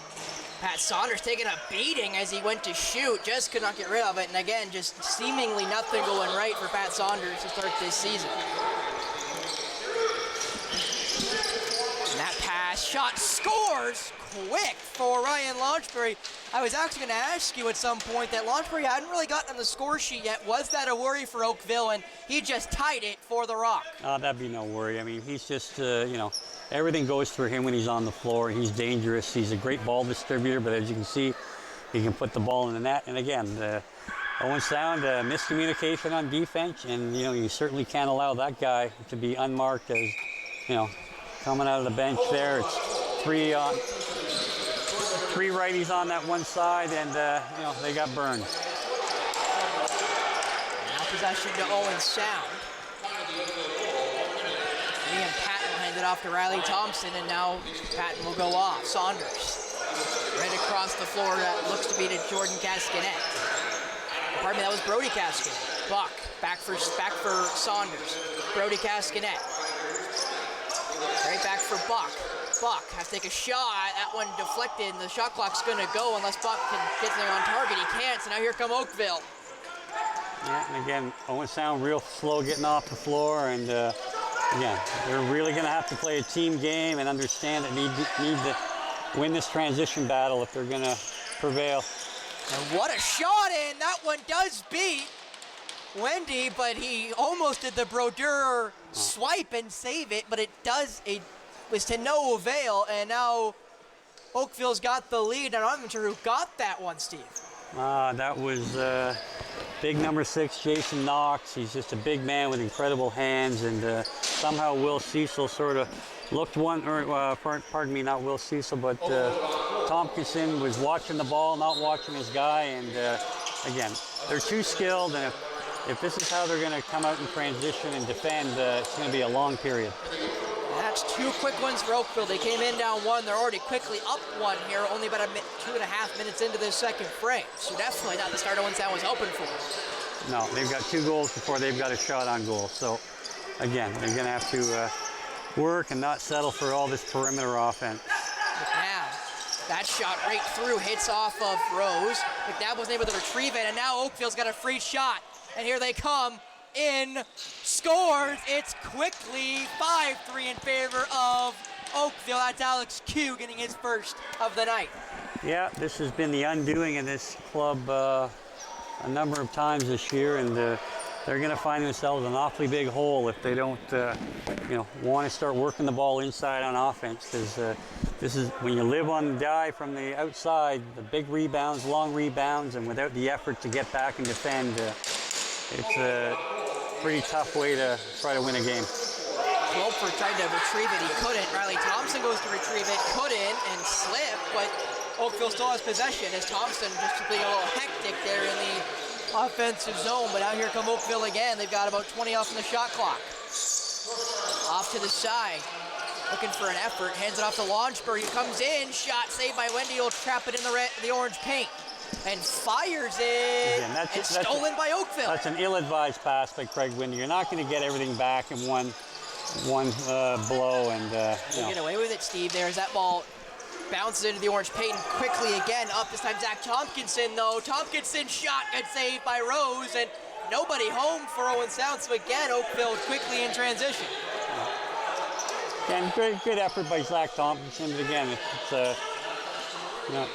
Pat Saunders taking a beating as he went to shoot, just could not get rid of it, and again, just seemingly nothing going right for Pat Saunders to start this season. And that pass shot scores quick for Ryan Launchbury. I was actually going to ask you at some point that Launchbury hadn't really gotten on the score sheet yet. Was that a worry for Oakville? And he just tied it for the Rock. That'd be no worry. I mean, he's just, you know, everything goes through him when he's on the floor. He's dangerous. He's a great ball distributor, but as you can see, he can put the ball in the net. And again, Owen Sound, miscommunication on defense, and, you know, you certainly can't allow that guy to be unmarked as, you know, coming out of the bench there. It's three righties on that one side, and you know, they got burned. Now possession to Owen Sound. Liam Patton will hand it off to Riley Thompson, and now Patton will go off. Saunders right across the floor. That looks to be to Jordan Cascanet. Pardon me, that was Brody Cascanet. Buck back for Saunders. Brody Cascanet. Right back for Buck. Buck has to take a shot. That one deflected, and the shot clock's going to go unless Buck can get there on target. He can't, so now here come Oakville. Yeah, and again, Owen Sound real slow getting off the floor, and again, they're really going to have to play a team game and understand that need to win this transition battle if they're going to prevail. And what a shot in! That one does beat Wendy, but he almost did the Brodeur swipe and save it, but it was to no avail, and now Oakville's got the lead, and I'm not even sure who got that one, Steve. That was big number 6, Jason Knox. He's just a big man with incredible hands, and somehow Will Cecil sort of looked pardon me, not Will Cecil, but Tompkinson was watching the ball, not watching his guy, and again, they're too skilled, and if this is how they're going to come out in transition and defend, it's going to be a long period. That's 2 quick ones for Oakville. They came in down 1. They're already quickly up 1 here, only about 2.5 minutes into this second frame. So definitely not the start Owen Sound was hoping for. No, they've got 2 goals before they've got a shot on goal. So again, they're going to have to work and not settle for all this perimeter offense. McNabb, that shot right through, hits off of Rose. McNabb wasn't able to retrieve it, and now Oakville's got a free shot. And here they come. In scores, it's quickly 5-3 in favor of Oakville. That's Alex Q getting his first of the night. Yeah, this has been the undoing of this club a number of times this year, and the they're going to find themselves an awfully big hole if they don't, want to start working the ball inside on offense. Because this is when you live on the die from the outside, the big rebounds, long rebounds, and without the effort to get back and defend, it's a pretty tough way to try to win a game. Wolford tried to retrieve it, he couldn't. Riley Thompson goes to retrieve it, couldn't, and slipped, but Oakville still has possession as Thompson just being a little hectic there in the offensive zone. But now here come Oakville again. They've got about 20 off in the shot clock. Off to the side, looking for an effort, hands it off to Launchbury, who comes in, shot saved by Wendy, will trap it in the orange paint. And fires it, and stolen by Oakville. That's an ill-advised pass by Craig Windy. You're not going to get everything back in one blow, and you get away with it, Steve. There's that ball bounces into the orange paint and quickly again up. This time Zach Tompkinson, though. Tompkinson shot got saved by Rose, and nobody home for Owen Sound. So again, Oakville quickly in transition. And good effort by Zach Tompkinson, but again, it's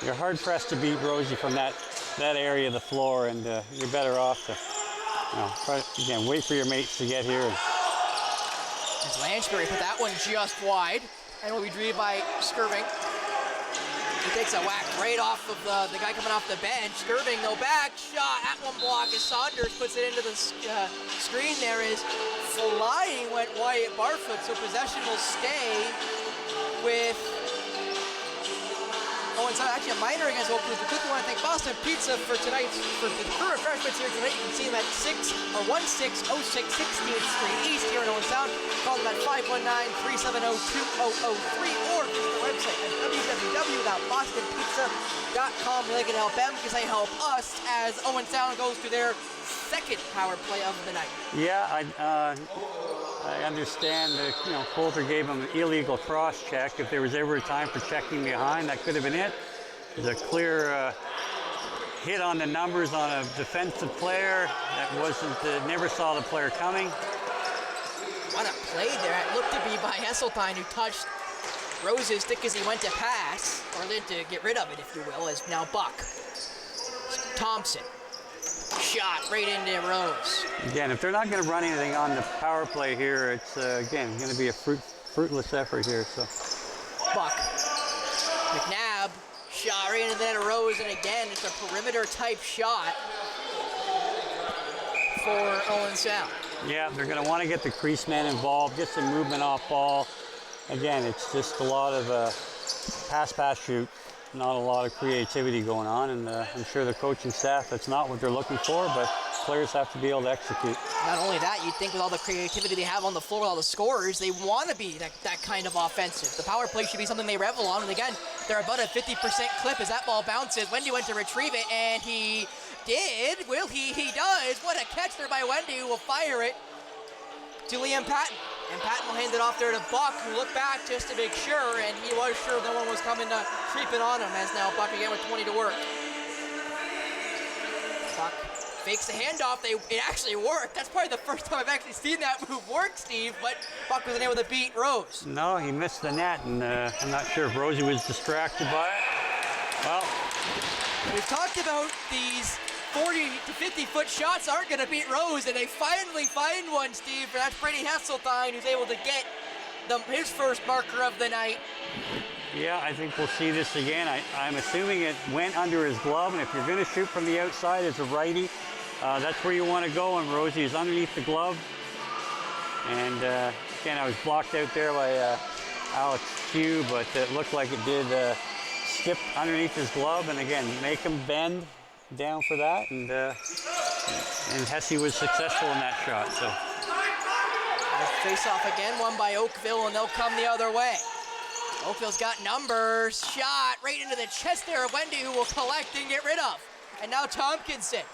you're hard pressed to beat Rosie from that area of the floor, and you're better off to try again, wait for your mates to get here. As Lansbury put that one just wide, and will be retrieved by Skirving. He takes a whack right off of the guy coming off the bench. Skirving, though, back shot at one block as Saunders puts it into the screen. There is flying went Wyatt Barfoot, so possession will stay with Owen Sound. Actually, a minor against Oakville. We quickly want to thank Boston Pizza for the crew refreshments here tonight. You can see them at 1606 16th Street East here in Owen Sound. Call them at 519-370-2003 or visit the website at www.bostonpizza.com. They can help them because they help us as Owen Sound goes to their second power play of the night. Yeah, I understand that Coulter gave him an illegal cross check. If there was ever a time for checking behind, that could have been it. There's a clear hit on the numbers on a defensive player that never saw the player coming. What a play there. It looked to be by Hesseltine, who touched Rose's stick as he went to pass, or to get rid of it, if you will, as now Buck. Thompson. Shot right into Rose. Again, if they're not going to run anything on the power play here, it's again going to be a fruitless effort here. So Buck, McNabb, shot right into the net of Rose, and again it's a perimeter type shot for Owen Sound. Yeah, they're going to want to get the crease man involved, get some movement off ball. Again, it's just a lot of pass, shoot. Not a lot of creativity going on, and I'm sure the coaching staff, that's not what they're looking for, but players have to be able to execute. Not only that, you'd think with all the creativity they have on the floor, all the scorers, they want to be that kind of offensive. The power play should be something they revel on, and again, they're about a 50% clip as that ball bounces. Wendy went to retrieve it, and he did. Well, he does. What a catch there by Wendy, who will fire it to Liam Patton. And Patton will hand it off there to Buck, who looked back just to make sure, and he was sure no one was coming to creeping on him, as now Buck again with 20 to work. Buck fakes the handoff. It actually worked. That's probably the first time I've actually seen that move work, Steve, but Buck wasn't able to beat Rose. No, he missed the net, and I'm not sure if Rosie was distracted by it. Well, we've talked about these 40 to 50-foot shots aren't going to beat Rose, and they finally find one, Steve. That's Brady Hesseltine, who's able to get his first marker of the night. Yeah, I think we'll see this again. I'm assuming it went under his glove, and if you're going to shoot from the outside as a righty, that's where you want to go, and Rosie is underneath the glove. And again, I was blocked out there by Alex Q, but it looked like it did skip underneath his glove, and again, make him bend down for that, and Hesse was successful in that shot. So face off again, won by Oakville, and they'll come the other way. Oakville's got numbers. Shot right into the chest there of Wendy, who will collect and get rid of. And now Tompkinson.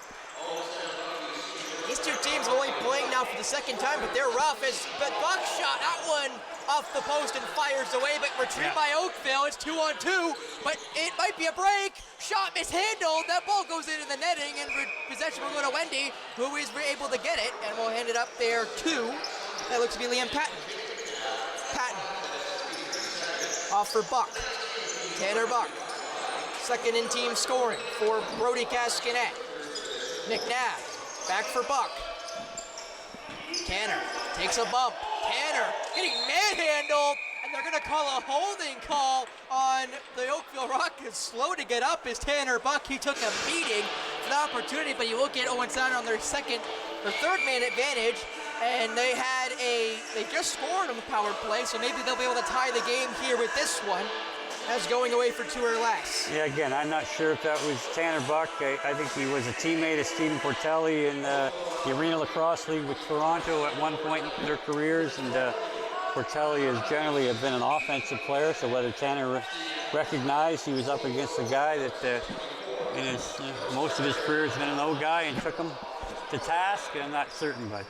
These two teams are only playing now for the second time, but they're rough. As Buck shot that one off the post and fires away, but retrieved by Oakville. It's 2-on-2, but it might be a break. Shot mishandled. That ball goes into the netting, and possession will go to Wendy, who is able to get it, and will hand it up there to, that looks to be Liam Patton. Patton. Off for Buck. Tanner Buck. Second in team scoring for Brody Cascanet. McNabb. Back for Buck. Tanner takes a bump. Tanner getting manhandled, and they're going to call a holding call on the Oakville Rockets. Slow to get up is Tanner Buck. He took a beating for the opportunity, but he will get Owen Sound on their third man advantage. And they just scored on the power play, so maybe they'll be able to tie the game here with this one, as going away for 2 or less. Yeah, again, I'm not sure if that was Tanner Buck. I think he was a teammate of Stephen Portelli in the Arena Lacrosse League with Toronto at one point in their careers, and Portelli has generally been an offensive player, so whether Tanner recognized he was up against a guy that in his most of his career has been an O guy and took him to task, I'm not certain, but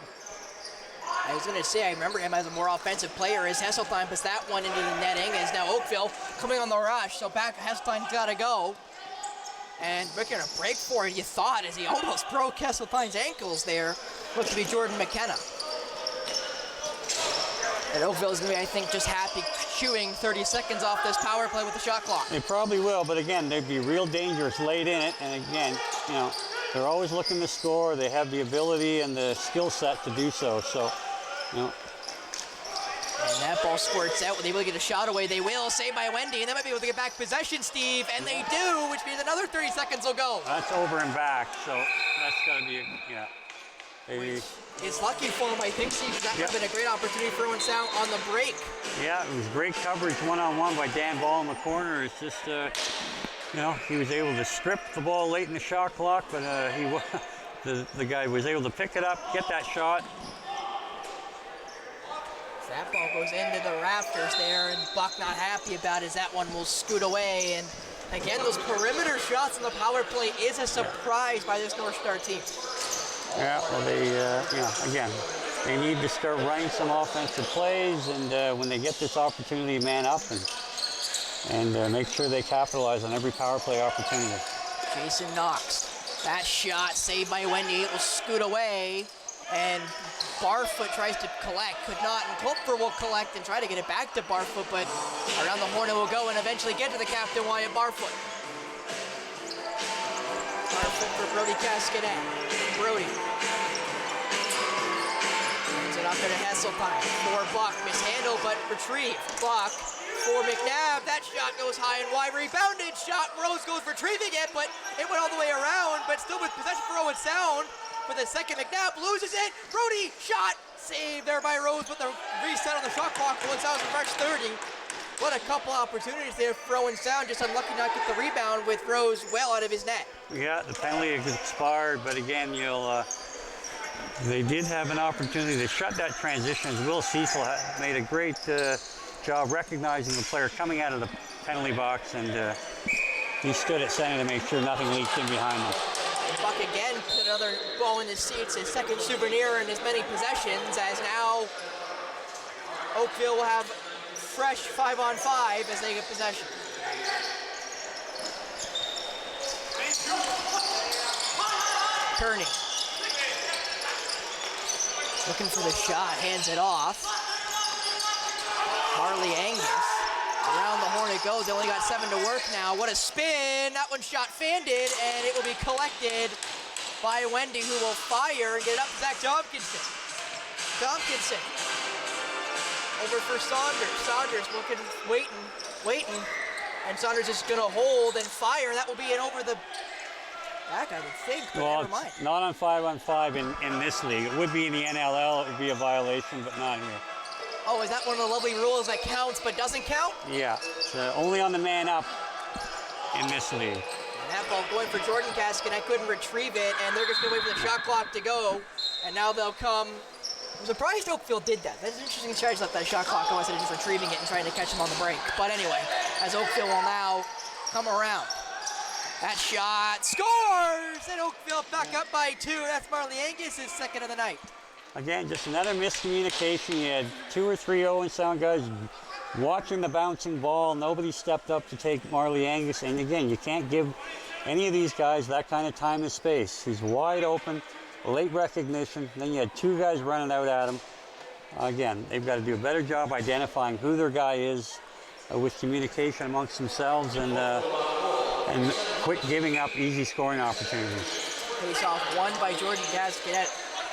I was going to say, I remember him as a more offensive player as Hesseltine puts that one into the netting, as now Oakville coming on the rush, so back Hesseltine's got to go. And making a break for it, you thought, as he almost broke Hesseltine's ankles there. Looked to be Jordan McKenna. And Oakville's going to be, I think, just happy chewing 30 seconds off this power play with the shot clock. They probably will, but again, they'd be real dangerous late in it, and again, you know, they're always looking to score. They have the ability and the skill set to do so, you know. And that ball squirts out. When they will get a shot away, they will. Saved by Wendy, and they might be able to get back possession, Steve, and they do, which means another 30 seconds will go. That's over and back, so that's got to be, yeah. It's lucky for him, I think, Steve. That would have been a great opportunity for Owen Sound on the break. Yeah, it was great coverage one-on-one by Dan Ball in the corner. It's just, you know, he was able to strip the ball late in the shot clock, but the guy was able to pick it up, get that shot. That ball goes into the rafters there, and Buck not happy about it as that one will scoot away. And again, those perimeter shots in the power play is a surprise by this North Star team. Yeah, well, they, you know, again, they need to start running some offensive plays, and when they get this opportunity, man up and make sure they capitalize on every power play opportunity. Jason Knox, that shot saved by Wendy. It will scoot away, and Barfoot tries to collect, could not, and Kupfer will collect and try to get it back to Barfoot, but around the horn it will go and eventually get to the captain, Wyatt Barfoot. Barfoot for Brody Cascadet. Brody. Hands it off to Hesseltine. For Buck, mishandled but retrieved. Buck for McNabb. That shot goes high and wide. Rebounded shot. Rose goes retrieving it, but it went all the way around, but still with possession for Owen Sound. For the second, McNabb loses it. Brody shot. Saved there by Rose, but the reset on the shot clock. Owen Sound's a fresh 30. What a couple opportunities there for Owen Sound. Just unlucky not to get the rebound with Rose well out of his net. Yeah, the penalty expired, but again, they did have an opportunity to shut that transition. Will Cecil made a great job recognizing the player coming out of the penalty box, and he stood at center to make sure nothing leaked in behind him. Buck again put another ball in his seats, his second souvenir in as many possessions, as now Oakville will have fresh 5-on-5 as they get possession. Kearney. Looking for the shot, hands it off. Marley Angus. Around the horn it goes, they only got 7 to work now. What a spin, that one shot fanned, and it will be collected by Wendy, who will fire and get it up to Zach Tompkinson. Tompkinson. Over for Saunders. Saunders looking, waiting. And Saunders is going to hold and fire. That will be an over the back, I would think, but well, never mind. Not on 5-on-5 in this league. It would be in the NLL. It would be a violation, but not here. Oh, is that one of the lovely rules that counts but doesn't count? Yeah, it's only on the man up in this league. And that ball going for Jordan Caskin. I couldn't retrieve it, and they're just going to wait for the shot clock to go. And now they'll come. I'm surprised Oakville did that. That's an interesting charge, left that shot clock go instead of just retrieving it and trying to catch him on the break. But anyway, as Oakville will now come around. That shot scores! And Oakville back up by 2. That's Marley Angus, his second of the night. Again, just another miscommunication. You had 2 or 3 Owen Sound guys watching the bouncing ball. Nobody stepped up to take Marley Angus. And again, you can't give any of these guys that kind of time and space. He's wide open, late recognition. Then you had 2 guys running out at him. Again, they've got to do a better job identifying who their guy is with communication amongst themselves and quit giving up easy scoring opportunities. Face off won by Jordan Cascadet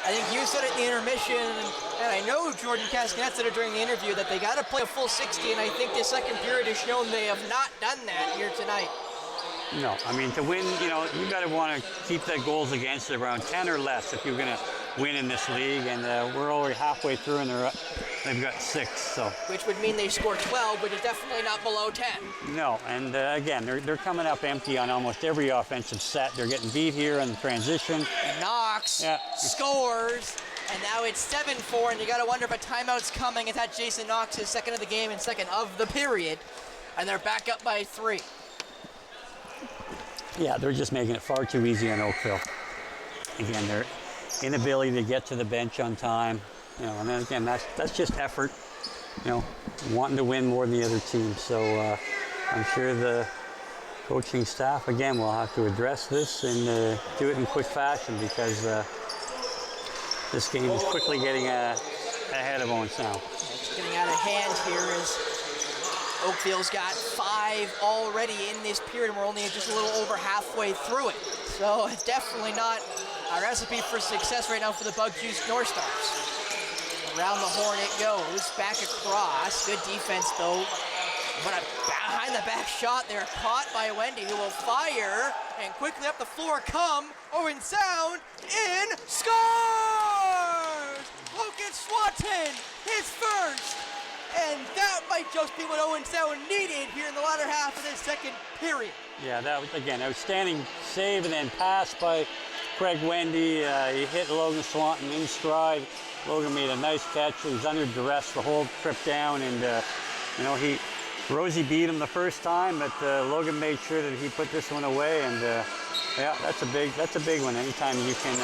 I think you said it in the intermission, and I know Jordan Cascanet said it during the interview, that they got to play a full 60, and I think the second period has shown they have not done that here tonight. No, I mean, to win, you got to want to keep that goals against around 10 or less if you're going to win in this league, and we're already halfway through, and they've got 6. So which would mean they score 12, which is definitely not below 10. No, and again, they're coming up empty on almost every offensive set. They're getting beat here in the transition. Knox scores, and now it's 7-4, and you got to wonder if a timeout's coming. It's at Jason Knox's second of the game and second of the period, and they're back up by 3. Yeah, they're just making it far too easy on Oakville. Again, their inability to get to the bench on time, and then again, that's just effort, wanting to win more than the other team. So I'm sure the coaching staff, again, will have to address this and do it in quick fashion, because this game is quickly getting ahead of Owen Sound. It's getting out of hand here as Oakville's got 5 already in this period, and we're only just a little over halfway through it. So it's definitely not a recipe for success right now for the Bug-Juiced North Stars. Around the horn it goes, back across. Good defense though. But a behind-the-back shot there, caught by Wendy, who will fire, and quickly up the floor come Owen Sound, in, scores! Logan Swanton, his first! And that might just be what Owen Sound needed here in the latter half of this second period. Yeah, that was, again, outstanding save and then pass by Craig Wendy. He hit Logan Swanton in stride. Logan made a nice catch. He was under duress the whole trip down, and Rosie beat him the first time, but Logan made sure that he put this one away, and yeah, that's a big one. Anytime you can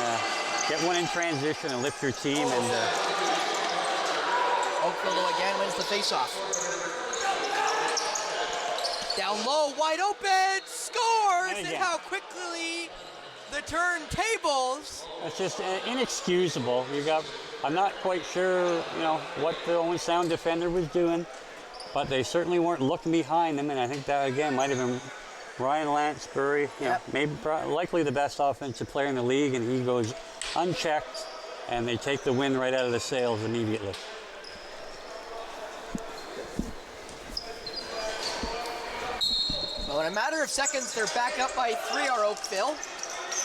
get one in transition and lift your team, and Oakville again wins the faceoff. Down low, wide open, scores, and how quickly the turntables. It's just inexcusable. I'm not quite sure, what the Owen Sound defender was doing, but they certainly weren't looking behind them, and I think that again might have been Ryan Lansbury, likely the best offensive player in the league, and he goes unchecked, and they take the wind right out of the sails immediately. Well, in a matter of seconds, they're back up by 3 are Oakville.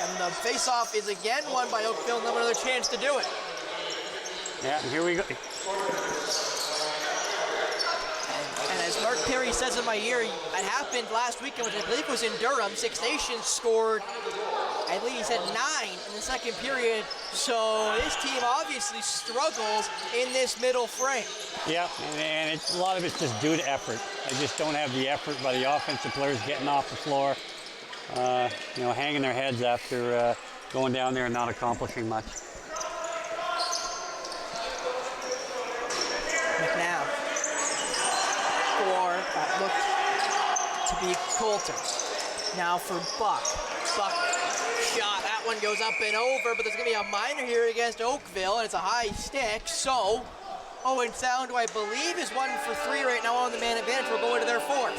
And the face-off is again won by Oakville, and they'll have another chance to do it. Yeah, here we go. And as Mark Perry says in my ear, it happened last weekend, which I believe was in Durham. Six Nations scored, I believe he said 9 in the second period. So this team obviously struggles in this middle frame. Yeah, and a lot of it's just due to effort. They just don't have the effort by the offensive players getting off the floor, hanging their heads after going down there and not accomplishing much. McNow for that looked to be Coulter. Now for Buck. Buck shot, that one goes up and over, but there's gonna be a minor here against Oakville, and it's a high stick, so Owen Sound, who I believe is 1 for 3 right now on the man advantage, will go into their 4th.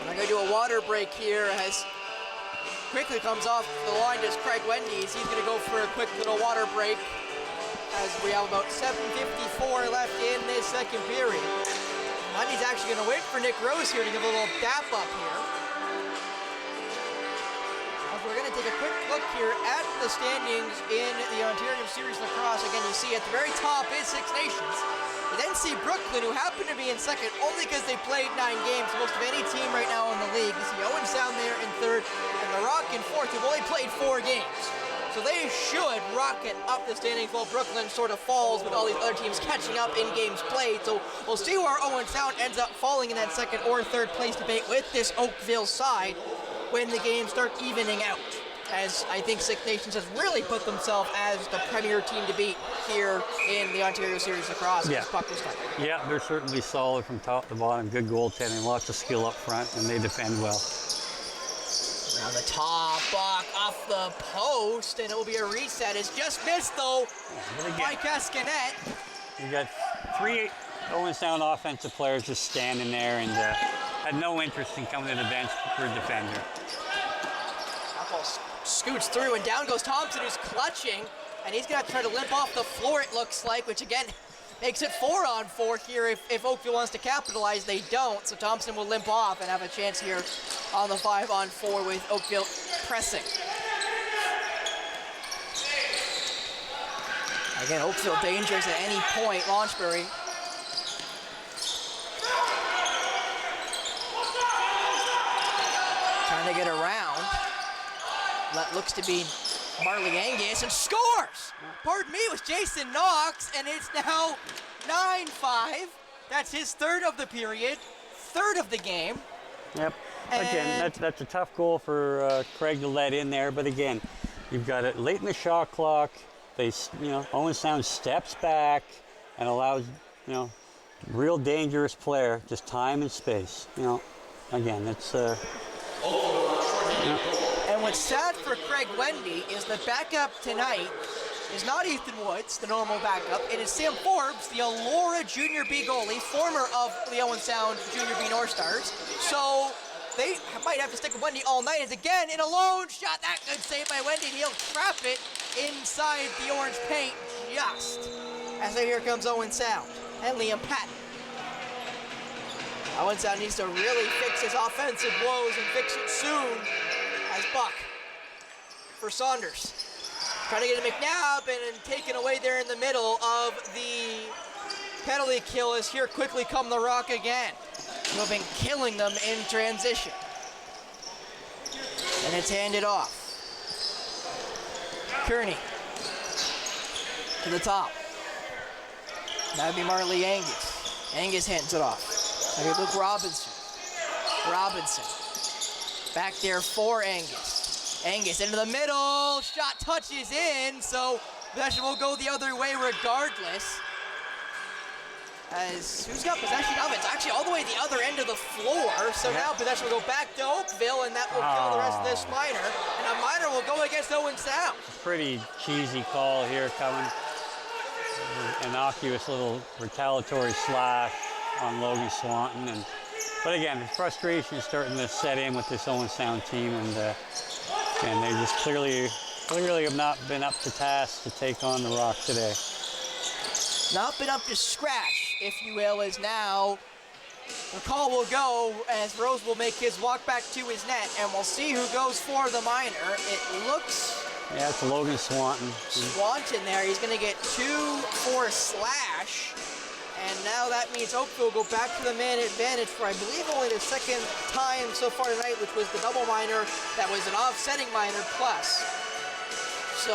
I'm gonna do a water break here as quickly comes off the line does Craig Wendy's. He's gonna go for a quick little water break as we have about 7:54 left in this second period. Wendy's actually gonna wait for Nick Rose here to give a little dap up here. We're going to take a quick look here at the standings in the Ontario Series Lacrosse. Again, you see at the very top is Six Nations. You then see Brooklyn, who happen to be in second only because they played 9 games, most of any team right now in the league. You see Owen Sound there in 3rd, and the Rock in 4th, who've only played 4 games. So they should rocket up the standings while Brooklyn sort of falls with all these other teams catching up in games played. So we'll see where Owen Sound ends up falling in that 2nd or 3rd place debate with this Oakville side when the games start evening out, as I think Six Nations has really put themselves as the premier team to beat here in the Ontario Series Lacrosse. Yeah. Yeah, they're certainly solid from top to bottom, good goaltending, lots of skill up front, and they defend well. Around the top, Buck off the post, and it will be a reset. It's just missed though by Cascanet. You got 3 Owen Sound offensive players just standing there and had no interest in coming to the bench for a defender. Ball scoots through, and down goes Thompson, who's clutching, and he's going to try to limp off the floor, it looks like, which again makes it 4-on-4 here. If Oakville wants to capitalize, they don't, so Thompson will limp off and have a chance here on the 5-on-4 with Oakville pressing. Again, Oakville dangerous at any point. Launchbury. Trying to get around. That looks to be Marley Angus, and scores! Pardon me, it was Jason Knox, and it's now 9-5. That's his third of the period, third of the game. Yep. Again, that's a tough goal for Craig to let in there, but again, you've got it late in the shot clock. They, Owen Sound steps back and allows, real dangerous player, just time and space. Again, it's. And what's sad for Craig Wendy is the backup tonight is not Ethan Woods, the normal backup. It is Sam Forbes, the Elora Junior B goalie, former of the Owen Sound Junior B North Stars. So they might have to stick with Wendy all night. It's again in a lone shot. That good save by Wendy, and he'll trap it inside the orange paint just as here comes Owen Sound and Liam Patton. Owen Sound needs to really fix his offensive woes and fix it soon as Buck for Saunders. Trying to get to McNabb and taken away there in the middle of the penalty kill as here quickly come the Rock again, who have been killing them in transition. And it's handed off. Kearney to the top. That'd be Marley Angus. Angus hands it off. Now Luke Robinson. Robinson. Back there for Angus. Angus into the middle. Shot touches in, so possession will go the other way regardless. As who's got possession of it? It's actually all the way the other end of the floor. So now possession will go back to Oakville, and that will kill the rest of this minor. And a minor will go against Owen Sound. Pretty cheesy call here coming. Innocuous little retaliatory slash on Logan Swanton. But again, the frustration is starting to set in with this Owen Sound team, and they just clearly have not been up to task to take on the Rock today. Not been up to scratch, if you will, as now the call will go as Rose will make his walk back to his net, and we'll see who goes for the minor. It looks... Yeah, it's Logan Swanton. Swanton there, he's going to get 2 for a slash, and now that means Oakville will go back to the man advantage for, I believe, only the second time so far tonight, which was the double minor that was an offsetting minor plus. So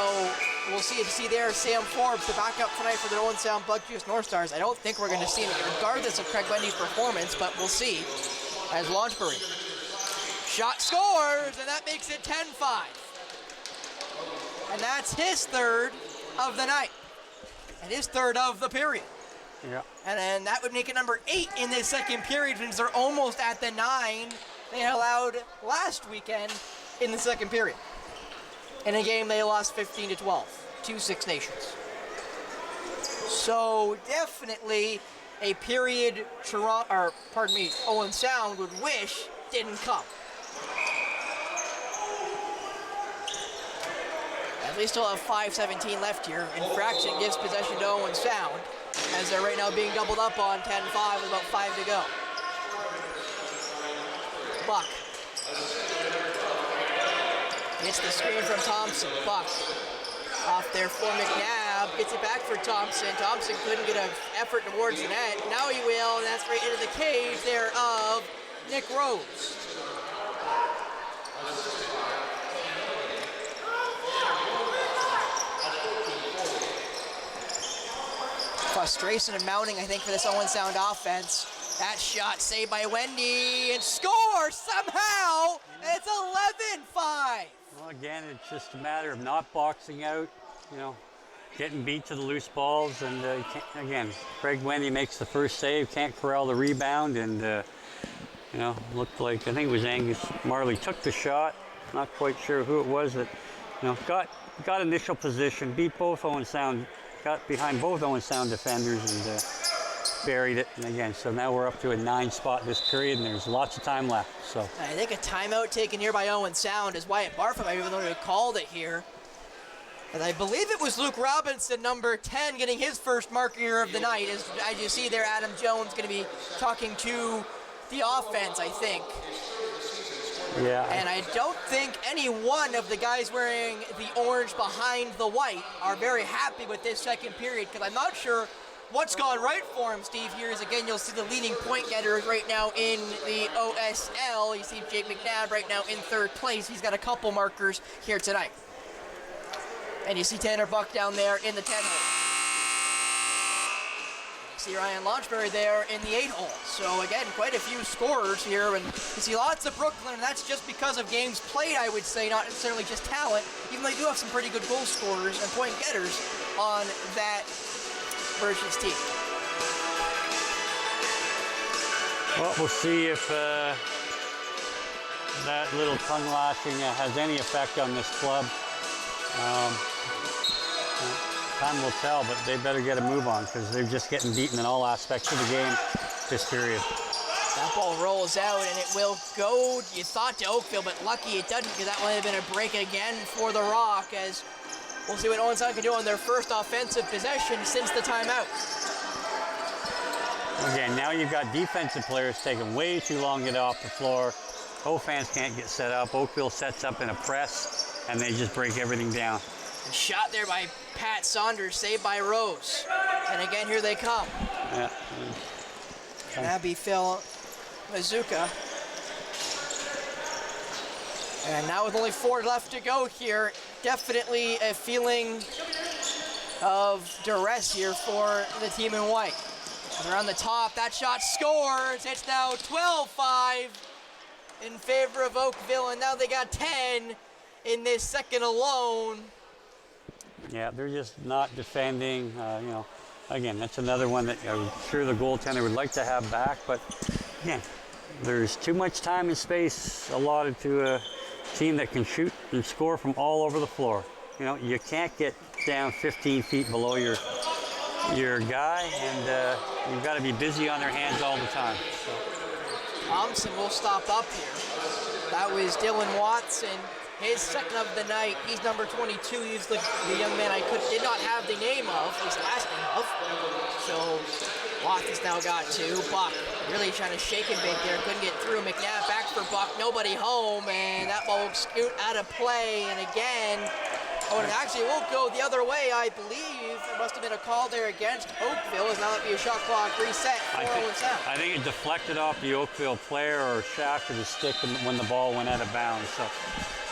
we'll see there Sam Forbes, the backup tonight for the Owen Sound Blood Juice North Stars. I don't think we're going to see him regardless of Craig Wendy's performance, but we'll see as Launchbury. Shot scores, and that makes it 10-5. And that's his third of the night, and his third of the period. Yeah. And then that would make it number 8 in this second period, since they're almost at the 9 they allowed last weekend in the second period. In a game they lost 15-12 to Six Nations. So definitely a period Owen Sound would wish didn't come. As we still have 5:17 left here. Infraction gives possession to Owen Sound, as they're right now being doubled up on 10-5 with about 5 to go. Buck. Gets the screen from Thompson. Buck off there for McNabb. Gets it back for Thompson. Thompson couldn't get an effort towards the net. Now he will, and that's right into the cage there of Nick Rose. Frustration and mounting, I think, for this Owen Sound offense. That shot saved by Wendy, and score somehow! It's 11-5. Well, again, it's just a matter of not boxing out, getting beat to the loose balls, and again, Craig Wendy makes the first save, can't corral the rebound, and looked like, I think it was Angus Marley took the shot. Not quite sure who it was that, got initial position, beat both Owen Sound, got behind both Owen Sound defenders, and buried it. And again, so now we're up to a 9 spot this period, and there's lots of time left. So I think a timeout taken here by Owen Sound is Wyatt Barfa might be the one who called it here. And I believe it was Luke Robinson, number 10, getting his first marker of the night. As you see there, Adam Jones going to be talking to the offense, I think. Yeah. And I don't think any one of the guys wearing the orange behind the white are very happy with this second period, because I'm not sure what's gone right for him, Steve. Here is again, you'll see the leading point getters right now in the OSL. You see Jake McNabb right now in 3rd place. He's got a couple markers here tonight. And you see Tanner Buck down there in the 10 hole. You see Ryan Launchbury there in the 8 hole. So again, quite a few scorers here, and you see lots of Brooklyn, and that's just because of games played, I would say, not necessarily just talent, even though they do have some pretty good goal scorers and point getters on that Versions team. Well, we'll see if that little tongue lashing has any effect on this club. Time will tell, but they better get a move on, because they're just getting beaten in all aspects of the game this period. That ball rolls out, and it will go, you thought, to Oakville, but lucky it doesn't, because that might have been a break again for the Rock, as we'll see what Owen Sound can do on their first offensive possession since the timeout. Again, now you've got defensive players taking way too long to get off the floor. fans can't get set up. Oakville sets up in a press, and they just break everything down. And shot there by Pat Saunders, saved by Rose. And again, here they come. Yeah. And that'd be Phil Mazuka. And now with only 4 left to go here, definitely a feeling of duress here for the team in white. They're on the top, that shot scores. It's now 12-5 in favor of Oakville, and now they got 10 in this second alone. Yeah, they're just not defending. You know, again, that's another one that I'm sure the goaltender would like to have back, but again, there's too much time and space allotted to a team that can shoot and score from all over the floor. You know, you can't get down 15 feet below your guy, and you've got to be busy on their hands all the time. So. Thompson will stop up here. That was Dylan Watson, his second of the night. He's number 22. He's the young man I did not have the name of, his last name of. So Watson's now got 2. Buck really trying to shake and bake there. Couldn't get through. McNabb back for Buck. Nobody home, and that ball will scoot out of play. And again, oh, and actually it won't go the other way, I believe. There must have been a call there against Oakville. As now that'll be a shot clock reset for Owen Sound. I think it deflected off the Oakville player or shafted his stick when the ball went out of bounds. So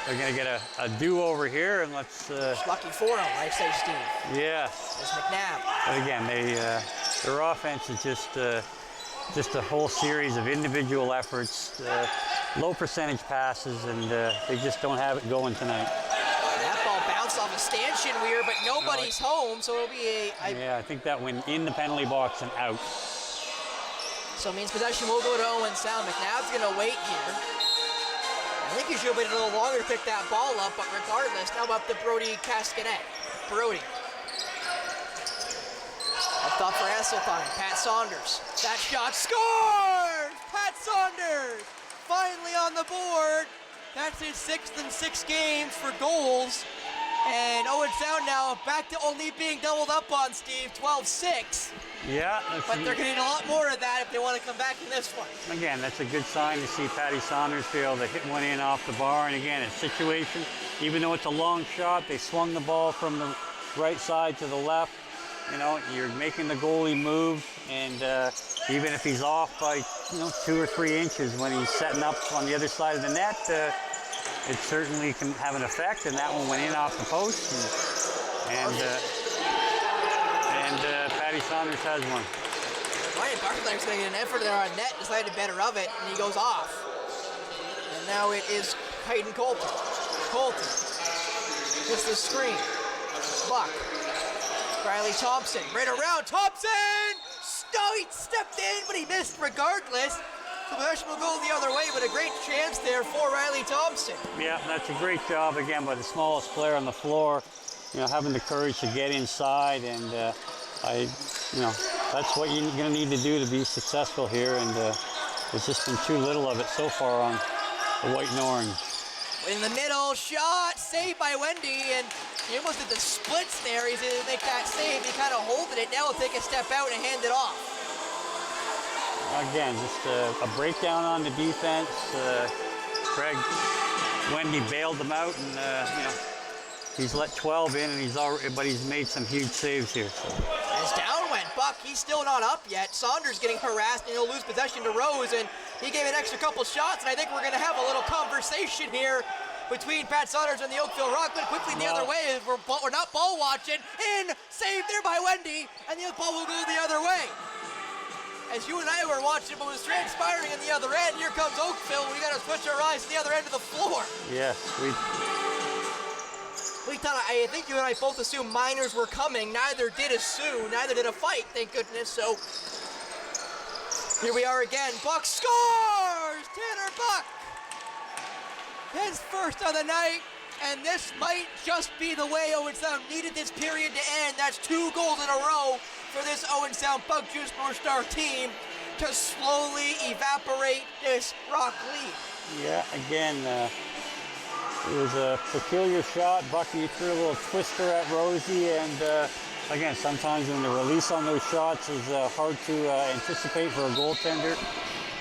they're going to get a do-over here, and let's... lucky for them, I say, Steve. Yeah. There's McNabb. But again, their offense is just a whole series of individual efforts, low percentage passes, and they just don't have it going tonight. That ball bounced off a stanchion weir, but nobody's home, so it'll be yeah, I think that went in the penalty box and out. So it means possession will go to Owen Sound. McNabb's going to wait here. I think he should have waited a little longer to pick that ball up, but regardless, now up to Brody Cascanet. Brody. Up top for Esseltine. Pat Saunders. That shot scores! Pat Saunders finally on the board. That's his 6th in 6 games for goals. And Owen Sound now back to only being doubled up on, Steve, 12-6. Yeah. But they're going to need a lot more of that if they want to come back in this one. Again, that's a good sign to see Patty Saunders be able to hit one in off the bar. And again, a situation, even though it's a long shot, they swung the ball from the right side to the left. You know, you're making the goalie move, and even if he's off by 2 or 3 inches when he's setting up on the other side of the net, it certainly can have an effect. And that one went in off the post, and Patty Saunders has one. Ryan Barclay's going to get an effort there on net, decided better of it, and he goes off. And now it is Hayden Colton. Colton gets the screen. Buck. Riley Thompson, right around, Thompson! He stepped in, but he missed regardless. So possession will go the other way, but a great chance there for Riley Thompson. Yeah, that's a great job again by the smallest player on the floor. You know, having the courage to get inside, and that's what you're going to need to do to be successful here, and there's just been too little of it so far on the white and orange. In the middle, shot, saved by Wendy, and he almost did the splits there. He's going to make that save. He kind of holding it. Now he'll take a step out and hand it off. Again, just a breakdown on the defense. Wendy bailed them out, and you know, he's let 12 in, and but he's made some huge saves here. So. As down went Buck, he's still not up yet. Saunders getting harassed, and he'll lose possession to Rose, and he gave an extra couple shots, and I think we're going to have a little conversation here between Pat Saunders and the Oakville Rock, but quickly the other way. We're not ball watching. In, saved there by Wendy, and the ball will go the other way. As you and I were watching what was transpiring in the other end, here comes Oakville. We got to switch our eyes to the other end of the floor. Yes, we thought, I think you and I both assumed minors were coming. Neither did a sue, neither did a fight, thank goodness. So here we are again. Buck scores! Tanner Buck! His first of the night, and this might just be the way Owen Sound needed this period to end. That's 2 goals in a row for this Owen Sound Bug Juice North Star team to slowly evaporate this Rock lead. Yeah, again, it was a peculiar shot. Bucky threw a little twister at Rosie, and again, sometimes when the release on those shots is hard to anticipate for a goaltender,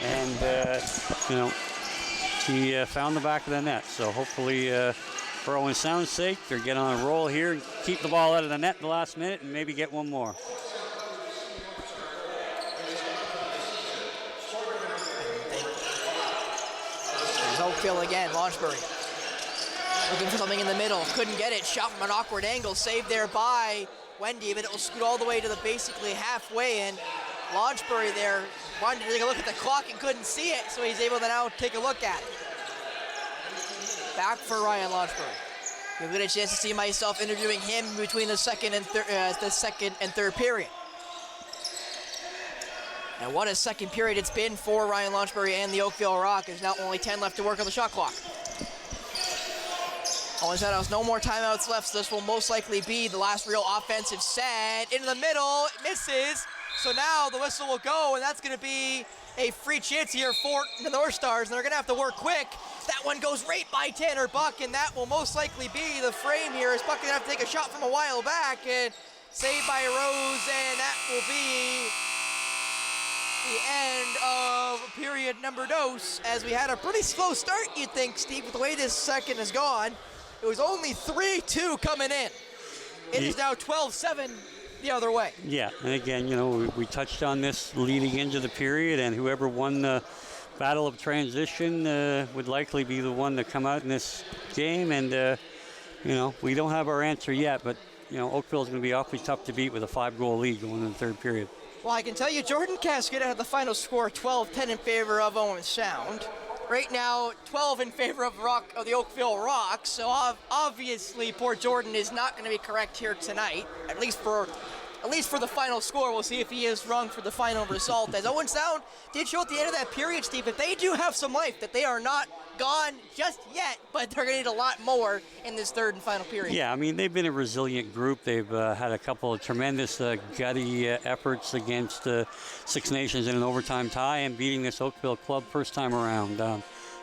and you know, he found the back of the net. So hopefully, for Owen Sound's sake, they're getting on a roll here and keep the ball out of the net in the last minute and maybe get one more. There's Oakville again, Launchbury. Looking for something in the middle, couldn't get it. Shot from an awkward angle, saved there by Wendy, but it will scoot all the way to the basically halfway, and Launchbury there wanted to take a look at the clock and couldn't see it, so he's able to now take a look at it. Back for Ryan Launchbury. You'll get a chance to see myself interviewing him between the second and third period. And what a second period it's been for Ryan Launchbury and the Oakville Rock. There's now only 10 left to work on the shot clock. Owen Sound has no more timeouts left, so this will most likely be the last real offensive set. Into the middle, it misses. So now the whistle will go, and that's going to be a free chance here for the North Stars, and they're going to have to work quick. That one goes right by Tanner Buck, and that will most likely be the frame here, as Buck going to have to take a shot from a while back, and saved by Rose, and that will be the end of period number dos, as we had a pretty slow start, you'd think, Steve, with the way this second has gone. It was only 3-2 coming in. It is now 12-7 the other way. Yeah, and again, you know, we touched on this leading into the period, and whoever won the battle of transition would likely be the one to come out in this game, and you know, we don't have our answer yet, but you know, Oakville's going to be awfully tough to beat with a 5-goal lead going in the third period. Well, I can tell you Jordan Cascade had the final score 12-10 in favor of Owen Sound. Right now, 12 in favor of the Oakville Rock, so obviously poor Jordan is not going to be correct here tonight, at least for the final score. We'll see if he is wrong for the final result. As Owen Sound did show at the end of that period, Steve, that they do have some life, that they are not gone just yet, but they're going to need a lot more in this third and final period. Yeah, I mean, they've been a resilient group. They've had a couple of tremendous gutty efforts against Six Nations in an overtime tie and beating this Oakville club first time around.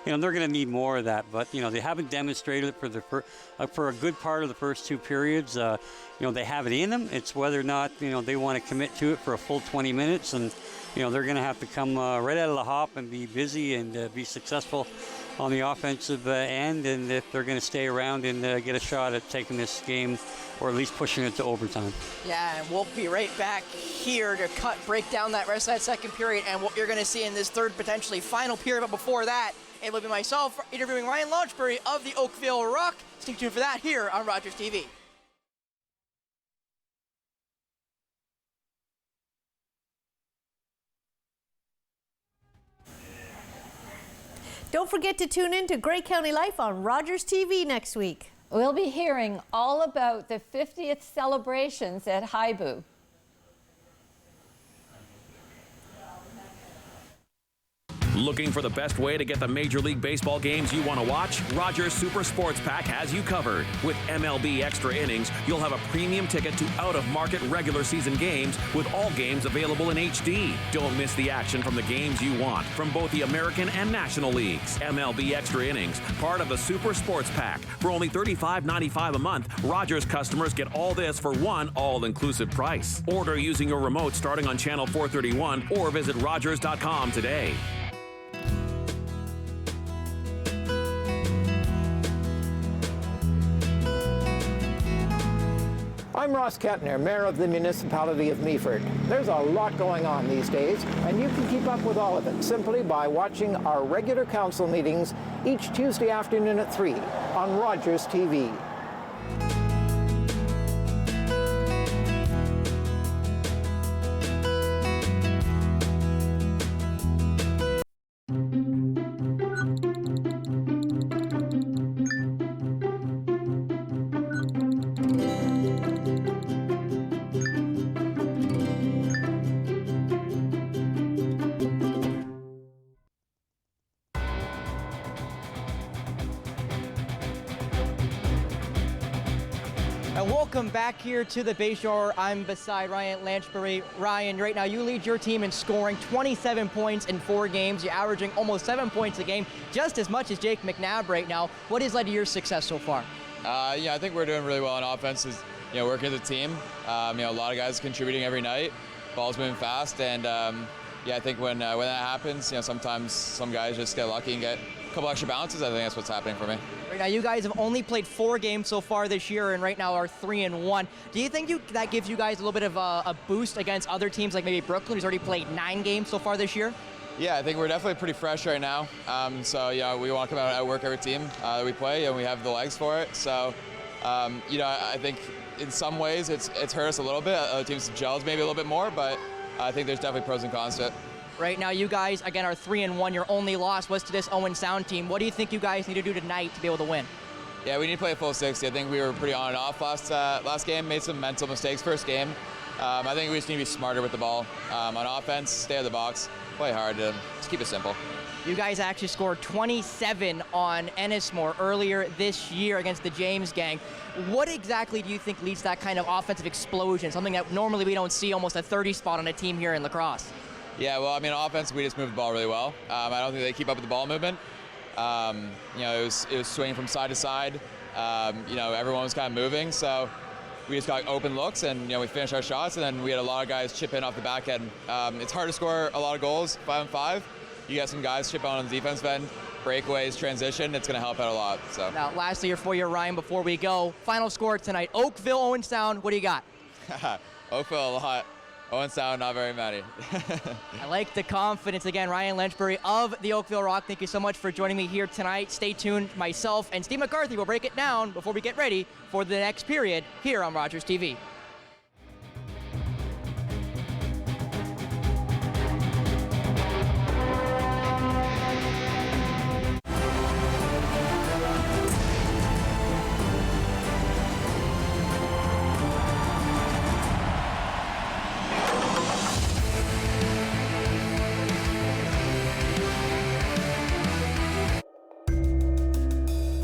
You know, they're going to need more of that, but, you know, they haven't demonstrated it for a good part of the first 2 periods. You know, they have it in them. It's whether or not, you know, they want to commit to it for a full 20 minutes, and, you know, they're going to have to come right out of the hop and be busy and be successful on the offensive end, and if they're going to stay around and get a shot at taking this game, or at least pushing it to overtime. Yeah, and we'll be right back here to break down that rest of that second period and what you're going to see in this third, potentially final period. But before that, it will be myself interviewing Ryan Launchbury of the Oakville Rock. Stay tuned for that here on Rogers TV. Don't forget to tune in to Grey County Life on Rogers TV next week. We'll be hearing all about the 50th celebrations at Haibu. Looking for the best way to get the Major League Baseball games you want to watch? Rogers Super Sports Pack has you covered. With MLB Extra Innings, you'll have a premium ticket to out-of-market regular season games with all games available in HD. Don't miss the action from the games you want from both the American and National Leagues. MLB Extra Innings, part of the Super Sports Pack. For only $35.95 a month, Rogers customers get all this for one all-inclusive price. Order using your remote starting on channel 431 or visit Rogers.com today. I'm Ross Kettner, Mayor of the Municipality of Meaford. There's a lot going on these days, and you can keep up with all of it simply by watching our regular council meetings each Tuesday afternoon at 3 on Rogers TV. And welcome back here to the Bayshore. I'm beside Ryan Lanchbury. Ryan, right now you lead your team in scoring 27 points in 4 games. You're averaging almost 7 points a game, just as much as Jake McNabb right now. What has led to your success so far? Yeah, I think we're doing really well on offense. Working as a team. A lot of guys contributing every night. Ball's moving fast, and I think when that happens, sometimes some guys just get lucky and get a couple extra bounces. I think that's what's happening for me. Right now, you guys have only played 4 games so far this year, and right now are 3-1. Do you think that gives you guys a little bit of a boost against other teams like maybe Brooklyn, who's already played 9 games so far this year? Yeah, I think we're definitely pretty fresh right now. We want to come out and outwork every team that we play, and we have the legs for it. So, I think in some ways it's hurt us a little bit. Other teams gelled maybe a little bit more, but I think there's definitely pros and cons to it. Right now, you guys, again, are 3-1. Your only loss was to this Owen Sound team. What do you think you guys need to do tonight to be able to win? Yeah, we need to play a full 60. I think we were pretty on and off last game, made some mental mistakes first game. I think we just need to be smarter with the ball. On offense, stay out of the box, play hard, just keep it simple. You guys actually scored 27 on Ennismore earlier this year against the James gang. What exactly do you think leads to that kind of offensive explosion, something that normally we don't see, almost a 30 spot on a team here in Lacrosse? Yeah, well, on offense, we just moved the ball really well. I don't think they keep up with the ball movement. It was swinging from side to side. Everyone was kind of moving, so we just got open looks, and we finished our shots, and then we had a lot of guys chip in off the back end. It's hard to score a lot of goals 5-on-5. You got some guys chip on the defense end, breakaways, transition. It's going to help out a lot. So now, lastly, for you, Ryan, before we go, final score tonight: Oakville, Owen Sound. What do you got? Oakville, a lot. Owen Sound, not very many. I like the confidence. Again, Ryan Lanchbury of the Oakville Rock, thank you so much for joining me here tonight. Stay tuned. Myself and Steve McCarthy will break it down before we get ready for the next period here on Rogers TV.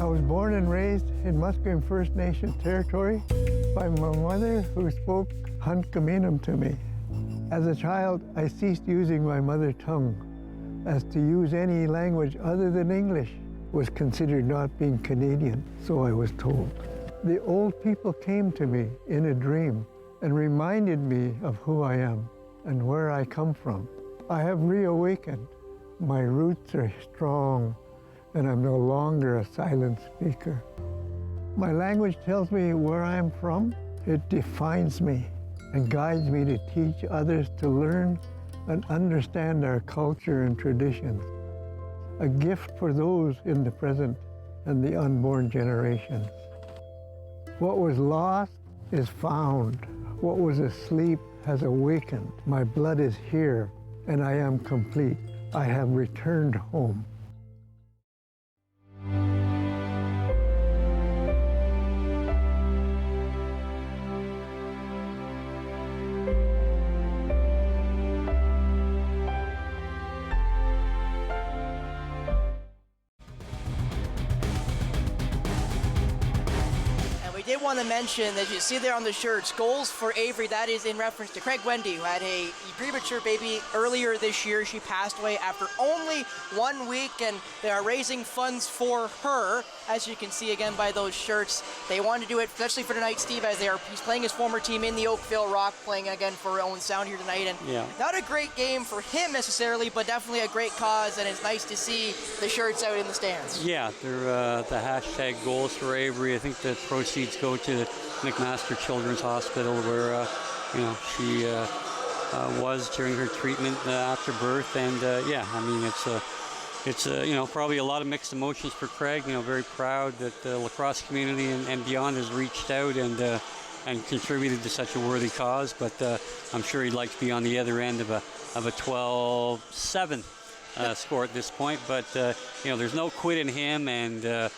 I was born and raised in Musqueam First Nation territory by my mother, who spoke Hunkaminam to me. As a child, I ceased using my mother tongue, as to use any language other than English was considered not being Canadian, so I was told. The old people came to me in a dream and reminded me of who I am and where I come from. I have reawakened. My roots are strong, and I'm no longer a silent speaker. My language tells me where I'm from. It defines me and guides me to teach others to learn and understand our culture and traditions. A gift for those in the present and the unborn generations. What was lost is found. What was asleep has awakened. My blood is here, and I am complete. I have returned home. did want to mention that you see there on the shirts, goals for Avery. That is in reference to Craig Wendy, who had a premature baby earlier this year. She passed away after only 1 week, and they are raising funds for her. As you can see again by those shirts, they want to do it, especially for tonight, Steve, as he's playing his former team in the Oakville Rock, playing again for Owen Sound here tonight. And not a great game for him necessarily, but definitely a great cause, and it's nice to see the shirts out in the stands. Yeah, they're the hashtag goals for Avery. I think the proceeds go to McMaster Children's Hospital, where she was during her treatment after birth. And I mean, it's probably a lot of mixed emotions for Craig. Very proud that the lacrosse community and beyond has reached out and contributed to such a worthy cause. But I'm sure he'd like to be on the other end of a 12-7 score at this point. But there's no quit in him, and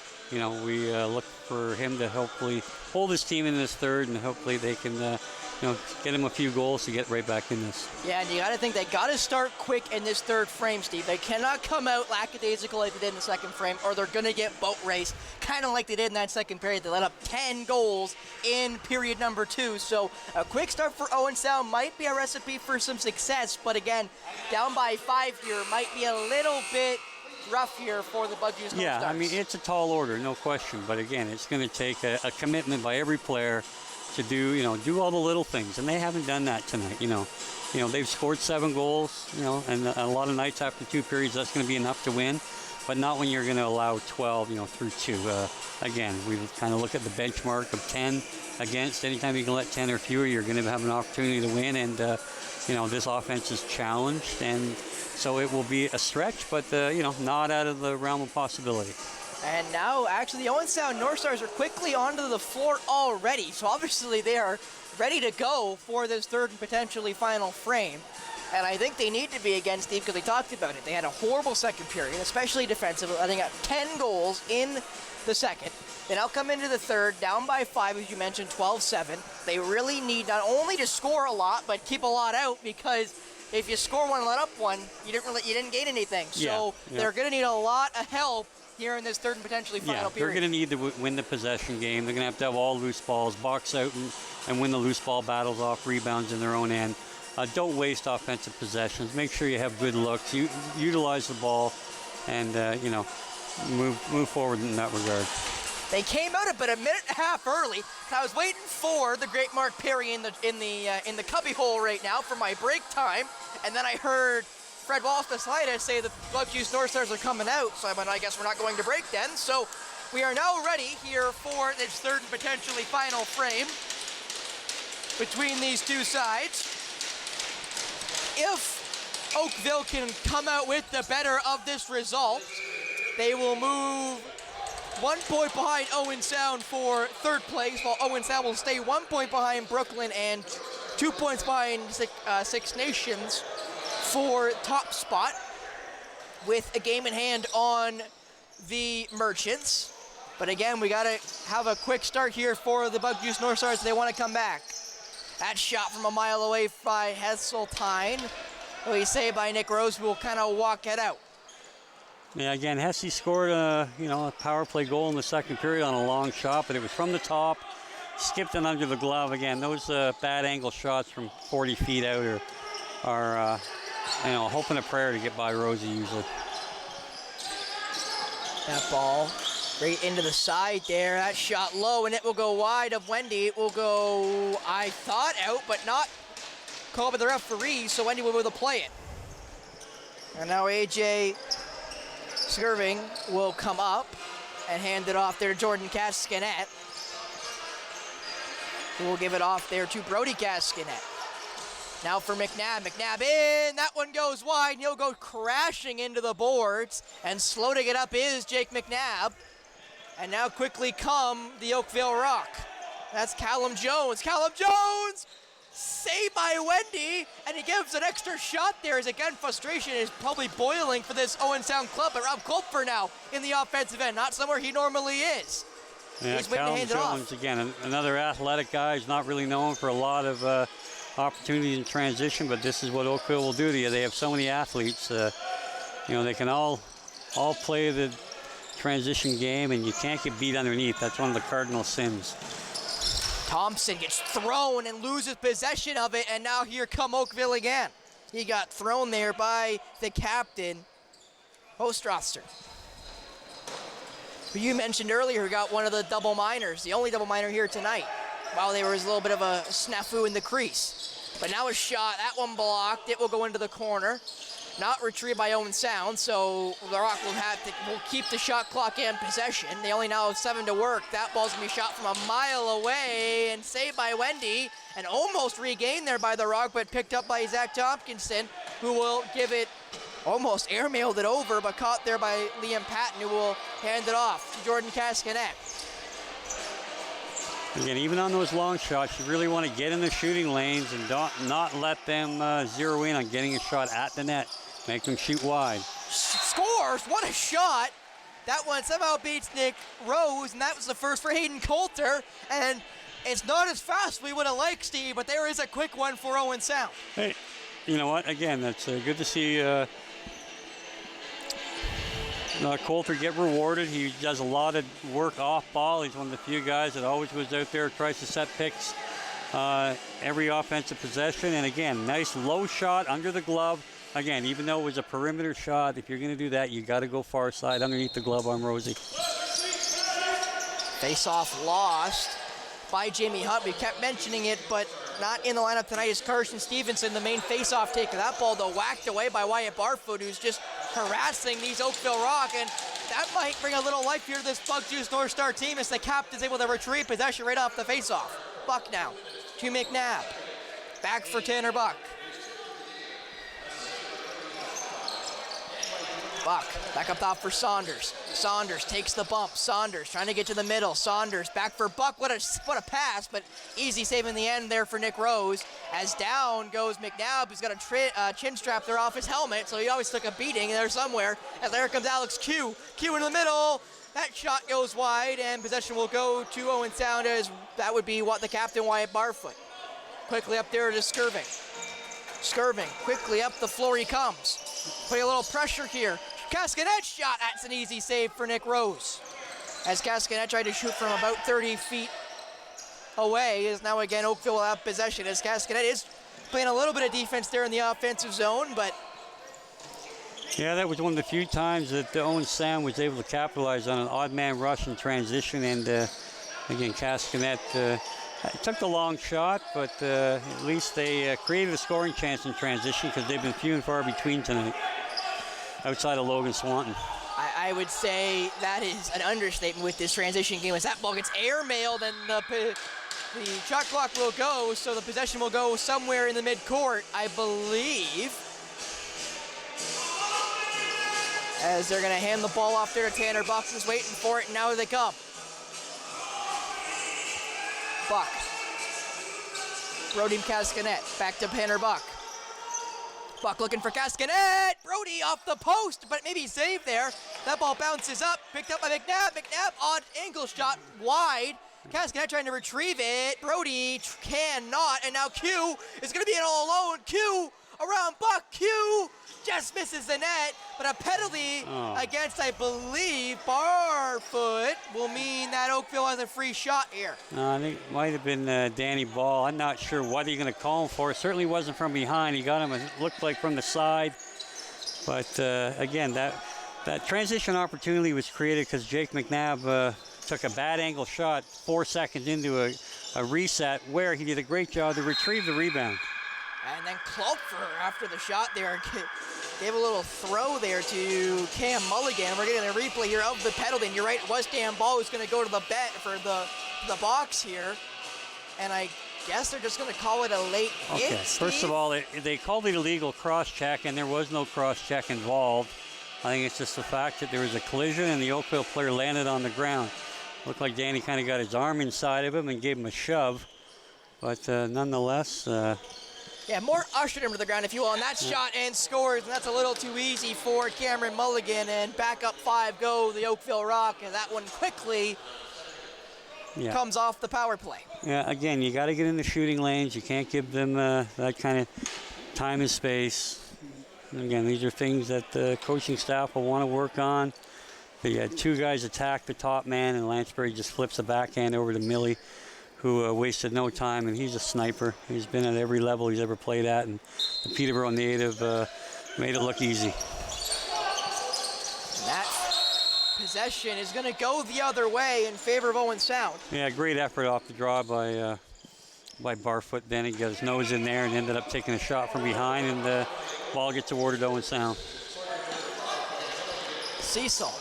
we look for him to hopefully hold his team in this third, and hopefully they can get him a few goals to get right back in this. Yeah, and you got to think they got to start quick in this third frame, Steve. They cannot come out lackadaisical like they did in the second frame, or they're going to get boat raced, kind of like they did in that second period. They let up 10 goals in period number 2. So a quick start for Owen Sound might be a recipe for some success, but again, down by 5 here might be a little bit rough here for the Bug Juice. Yeah, I mean, it's a tall order, no question. But again, it's going to take a commitment by every player to do all the little things, and they haven't done that tonight. They've scored 7 goals, and a lot of nights after 2 periods, that's going to be enough to win, but not when you're going to allow 12, through 2. Again, we kind of look at the benchmark of 10 against. Anytime you can let 10 or fewer, you're going to have an opportunity to win, and this offense is challenged, and so it will be a stretch, but not out of the realm of possibility. And now, actually, the Owen Sound North Stars are quickly onto the floor already. So obviously they are ready to go for this third and potentially final frame. And I think they need to be again, Steve, because they talked about it. They had a horrible second period, especially defensively. I think 10 goals in the second. They now come into the third, down by 5, as you mentioned, 12-7. They really need not only to score a lot, but keep a lot out, because if you score one and let up one, you didn't gain anything. So they're going to need a lot of help here in this third and potentially final period. They're going to need to win the possession game. They're going to have all loose balls, box out and win the loose ball battles off rebounds in their own end. Don't waste offensive possessions. Make sure you have good looks. Utilize the ball, and move forward in that regard. They came out about a minute and a half early. I was waiting for the great Mark Perry in the cubby hole right now for my break time, and then I heard Fred Walsh beside us say the Bug Juice North Stars are coming out, so I guess we're not going to break then. So we are now ready here for this third and potentially final frame between these two sides. If Oakville can come out with the better of this result, they will move 1 point behind Owen Sound for third place, while Owen Sound will stay 1 point behind Brooklyn and 2 points behind Six Nations for top spot, with a game in hand on the Merchants. But again, we got to have a quick start here for the Bug Juice North Stars if they want to come back. That shot from a mile away by Hesseltine. We say by Nick Rose, who will kind of walk it out. Yeah, again, Hesse scored a power play goal in the second period on a long shot, but it was from the top, skipped it under the glove. Again, those bad angle shots from 40 feet out are hope and a prayer to get by Rosie usually. That ball right into the side there. That shot low, and it will go wide of Wendy. It will go, I thought, out, but not called by the referee, so Wendy will be able to play it. And now AJ Skirving will come up and hand it off there to Jordan Cascanet, who will give it off there to Brody Cascanet. Now for McNabb. McNabb in. That one goes wide, and he'll go crashing into the boards. And slow to get up is Jake McNabb. And now quickly come the Oakville Rock. That's Callum Jones. Callum Jones! Saved by Wendy, and he gives an extra shot there, as again frustration is probably boiling for this Owen Sound club. But Rob Kolfer now in the offensive end, not somewhere he normally is. Yeah, He's waiting to hand it off. Jones, again, another athletic guy. He's not really known for a lot of opportunities in transition, but this is what Oakville will do to you. They have so many athletes. They can all play the transition game, and you can't get beat underneath. That's one of the cardinal sins. Thompson gets thrown and loses possession of it, and now here come Oakville again. He got thrown there by the captain, Ostrowster, who you mentioned earlier, who got one of the double minors, the only double minor here tonight, while there was a little bit of a snafu in the crease. But now a shot, that one blocked, it will go into the corner. Not retrieved by Owen Sound, so the Rock will keep the shot clock in possession. They only now have 7 to work. That ball's gonna be shot from a mile away and saved by Wendy, and almost regained there by the Rock, but picked up by Zach Tompkinson, who will give it, almost airmailed it over, but caught there by Liam Patton, who will hand it off to Jordan Cascanet. Again, even on those long shots, you really want to get in the shooting lanes and not let them zero in on getting a shot at the net. Make them shoot wide. Scores! What a shot! That one somehow beats Nick Rose, and that was the first for Hayden Coulter. And it's not as fast as we would have liked, Steve, but there is a quick one for Owen Sound. Hey, you know what? Again, that's good to see Coulter get rewarded. He does a lot of work off ball. He's one of the few guys that always was out there, tries to set picks every offensive possession. And again, nice low shot under the glove. Again, even though it was a perimeter shot, if you're going to do that, you got to go far side underneath the glove on Rosie. Face-off lost by Jamie Hunt. We kept mentioning it, but not in the lineup tonight is Carson Stevenson, the main face-off taker. That ball, though, whacked away by Wyatt Barfoot, who's just harassing these Oakville Rock, and that might bring a little life here to this Bug Juice North Star team as the captain's able to retrieve possession right off the face-off. Buck now to McNabb. Back for Tanner Buck. Buck, back up top for Saunders. Saunders takes the bump. Saunders trying to get to the middle. Saunders back for Buck. What a pass, but easy save in the end there for Nick Rose. As down goes McNabb, who's got a chin strap there off his helmet, so he always took a beating there somewhere. And there comes Alex Q. Q in the middle. That shot goes wide, and possession will go to Owen Sound, as that would be what the captain, Wyatt Barfoot. Quickly up there to Skirving. Skirving, quickly up the floor he comes. Putting a little pressure here. Cascanet shot, that's an easy save for Nick Rose. As Cascanet tried to shoot from about 30 feet away, is now again Oakville will have possession, as Cascanet is playing a little bit of defense there in the offensive zone, but... Yeah, that was one of the few times that Owen Sound was able to capitalize on an odd man rush in transition, and again, Cascanet took the long shot, but at least they created a scoring chance in transition, because they've been few and far between tonight, outside of Logan Swanton. I would say that is an understatement with this transition game, as that ball gets airmailed and the shot clock will go, so the possession will go somewhere in the midcourt, I believe. As they're going to hand the ball off there to Tanner Buck, who's waiting for it, and now they come. Buck. Brody Cascanet, back to Tanner Buck. Buck looking for Cascanet. Brody off the post, but maybe saved there. That ball bounces up, picked up by McNabb. McNabb, odd angle shot, wide. Cascanet trying to retrieve it. Brody cannot, and now Q is going to be in all alone. Q around Buck. Q just misses the net, but a penalty against, I believe, Barfoot will mean that Oakville has a free shot here. I think it might have been Danny Ball. I'm not sure what he's going to call him for. It certainly wasn't from behind. He got him, it looked like, from the side. But again, that transition opportunity was created because Jake McNabb took a bad angle shot 4 seconds into a reset, where he did a great job to retrieve the rebound. And then Klopfer, after the shot there, gave a little throw there to Cam Mulligan. We're getting a replay here of the penalty. And you're right, it was Dan Ball who's going to go to the the box here. And I guess they're just going to call it a late hit. Okay, first of all, they called it illegal cross-check, and there was no cross-check involved. I think it's just the fact that there was a collision and the Oakville player landed on the ground. Looked like Danny kind of got his arm inside of him and gave him a shove. But nonetheless... yeah, more ushered him to the ground, if you will, and that shot and scores, and that's a little too easy for Cameron Mulligan, and back up 5 go the Oakville Rock, and that one quickly comes off the power play. Yeah, again, you got to get in the shooting lanes. You can't give them that kind of time and space. And again, these are things that the coaching staff will want to work on. But you had 2 guys attack the top man, and Lansbury just flips the backhand over to Millie, who wasted no time, and he's a sniper. He's been at every level he's ever played at, and the Peterborough native made it look easy. That possession is going to go the other way in favor of Owen Sound. Yeah, great effort off the draw by Barfoot. Then he got his nose in there and ended up taking a shot from behind, and the ball gets awarded to Owen Sound. Cecil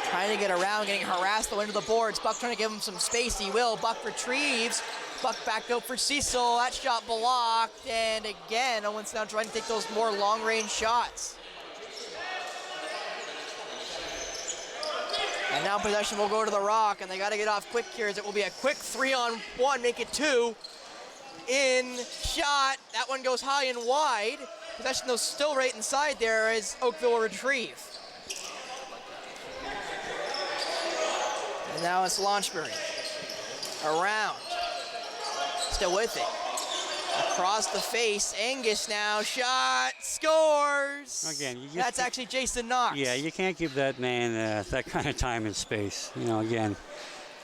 trying to get around, getting harassed though into the boards. Buck trying to give him some space. He will. Buck retrieves. Buck back out for Cecil. That shot blocked. And again, Owen Sound trying to take those more long-range shots. And now possession will go to the Rock, and they got to get off quick here as it will be a quick 3-on-1, make it 2. In shot. That one goes high and wide. Possession though still right inside there as Oakville will retrieve. And now it's Launchbury. Around. Still with it. Across the face. Angus now. Shot. Scores. Again, that's actually Jason Knox. Yeah, you can't give that man that kind of time and space. You know, again,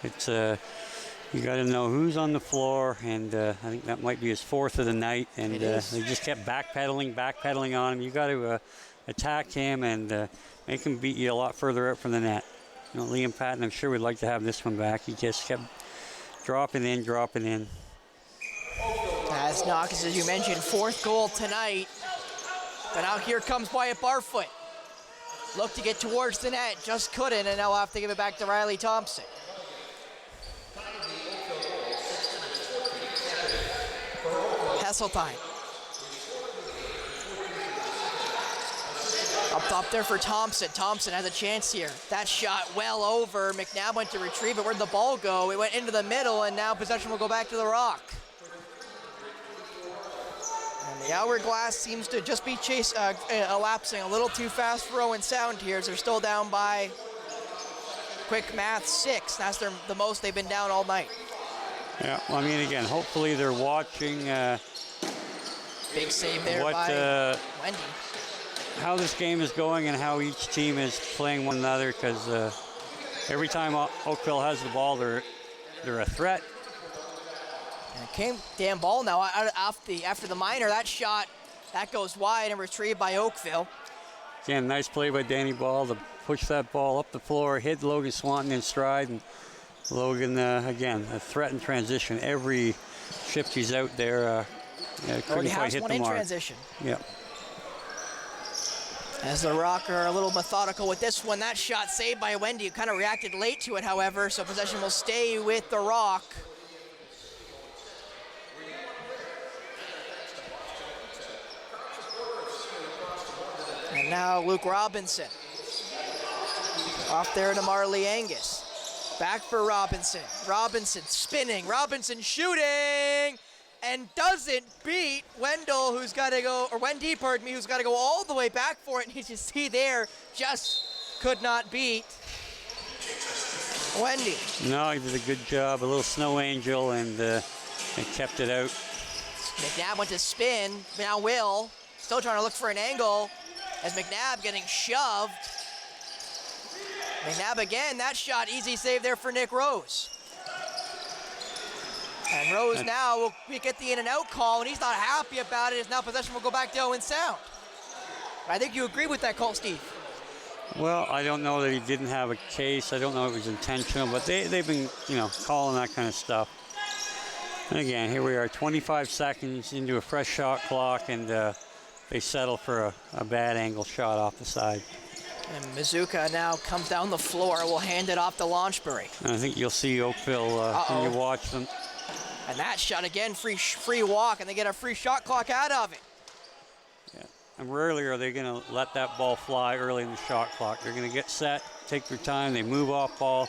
it's you got to know who's on the floor, and I think that might be his 4th of the night. And they just kept backpedaling on him. You got to attack him and make him beat you a lot further out from the net. You know, Liam Patton, I'm sure would like to have this one back. He just kept dropping in. As Knox, as you mentioned, 4th goal tonight. But now here comes Wyatt Barfoot. Looked to get towards the net, just couldn't, and now we'll have to give it back to Riley Thompson. Hesseltine. Up top there for Thompson. Thompson has a chance here. That shot well over. McNabb went to retrieve it. Where'd the ball go? It went into the middle, and now possession will go back to the Rock. And the hourglass seems to just be elapsing a little too fast for Owen Sound here as they're still down by, quick math, 6. That's the most they've been down all night. Yeah, well, I mean, again, hopefully they're watching big save there by Wendy. How this game is going and how each team is playing one another, because every time Oakville has the ball, they're a threat. And it came damn ball now after the minor. That shot, that goes wide and retrieved by Oakville. Again, nice play by Danny Ball to push that ball up the floor, hit Logan Swanton in stride, and Logan, again, a threat in transition. Every shift he's out there, couldn't quite hit the mark. One in transition. Yep. As the Rock are a little methodical with this one. That shot saved by Wendy, who kind of reacted late to it, however, so possession will stay with the Rock. And now Luke Robinson. Off there to Marley Angus. Back for Robinson. Robinson spinning. Robinson shooting. And doesn't beat Wendell, who's got to go, or Wendy, pardon me, who's got to go all the way back for it. And you can see there, just could not beat Wendy. No, he did a good job. A little snow angel, and kept it out. McNabb went to spin. Now Will, still trying to look for an angle as McNabb getting shoved. McNabb again, that shot, easy save there for Nick Rose. And Rose now will get the in and out call, and he's not happy about it, as now possession will go back to Owen Sound. I think you agree with that call, Steve. Well, I don't know that he didn't have a case. I don't know if it was intentional, but they've been, calling that kind of stuff. And again, here we are, 25 seconds into a fresh shot clock, and they settle for a bad angle shot off the side. And Mizuka now comes down the floor. Will hand it off to Launchbury. And I think you'll see Oakville when you watch them. And that shot again, free walk, and they get a free shot clock out of it. Yeah, and rarely are they going to let that ball fly early in the shot clock. They're going to get set, take their time, they move off ball,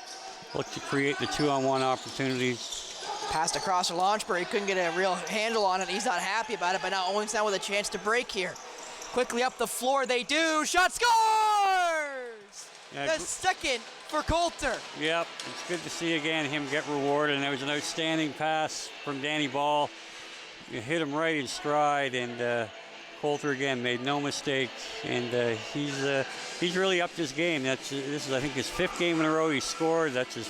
look to create the 2-on-1 opportunities. Passed across to Launchbury, couldn't get a real handle on it. He's not happy about it, but now Owen's now with a chance to break here. Quickly up the floor, they do. Shot scores! Yeah, the second for Coulter. Yep, it's good to see again him get rewarded, and there was an outstanding pass from Danny Ball. You hit him right in stride, and Coulter again made no mistake, and he's really upped his game. This is I think his 5th game in a row he scored. That's his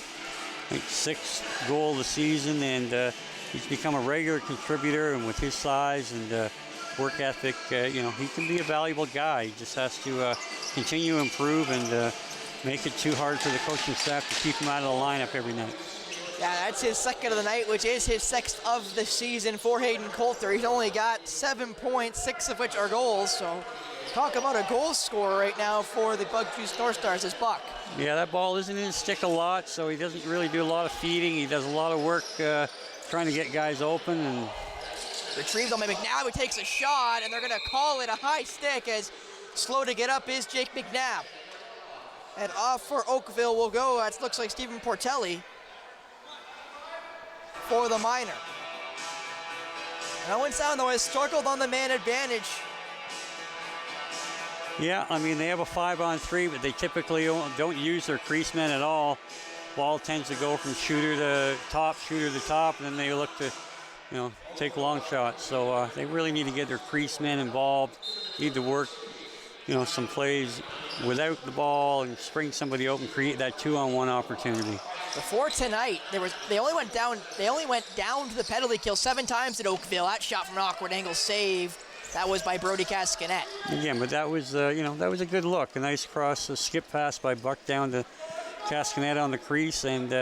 think 6th goal of the season, and he's become a regular contributor. And with his size and work ethic, he can be a valuable guy. He just has to continue to improve and make it too hard for the coaching staff to keep him out of the lineup every night. Yeah, that's his second of the night, which is his 6th of the season for Hayden Coulter. He's only got 7 points, 6 of which are goals. So talk about a goal scorer right now for the Bug Juice North Stars is Buck. Yeah, that ball isn't in his stick a lot, so he doesn't really do a lot of feeding. He does a lot of work trying to get guys open. And retrieved on by McNabb, who takes a shot, and they're going to call it a high stick as slow to get up is Jake McNabb. And off for Oakville will go, it looks like Stephen Portelli for the minor. And Owen Sound, though, has struggled on the man advantage. Yeah, I mean, they have a 5-on-3, but they typically don't use their crease men at all. Ball tends to go from shooter to top, and then they look to, take long shots. So they really need to get their crease men involved, need to work, some plays without the ball and spring somebody open, create that 2-on-1 opportunity. Before tonight, they only went down to the penalty kill 7 times at Oakville. That shot from an awkward angle save. That was by Brody Cascanet. Again, but that was that was a good look. A nice cross, a skip pass by Buck down to Cascanet on the crease, and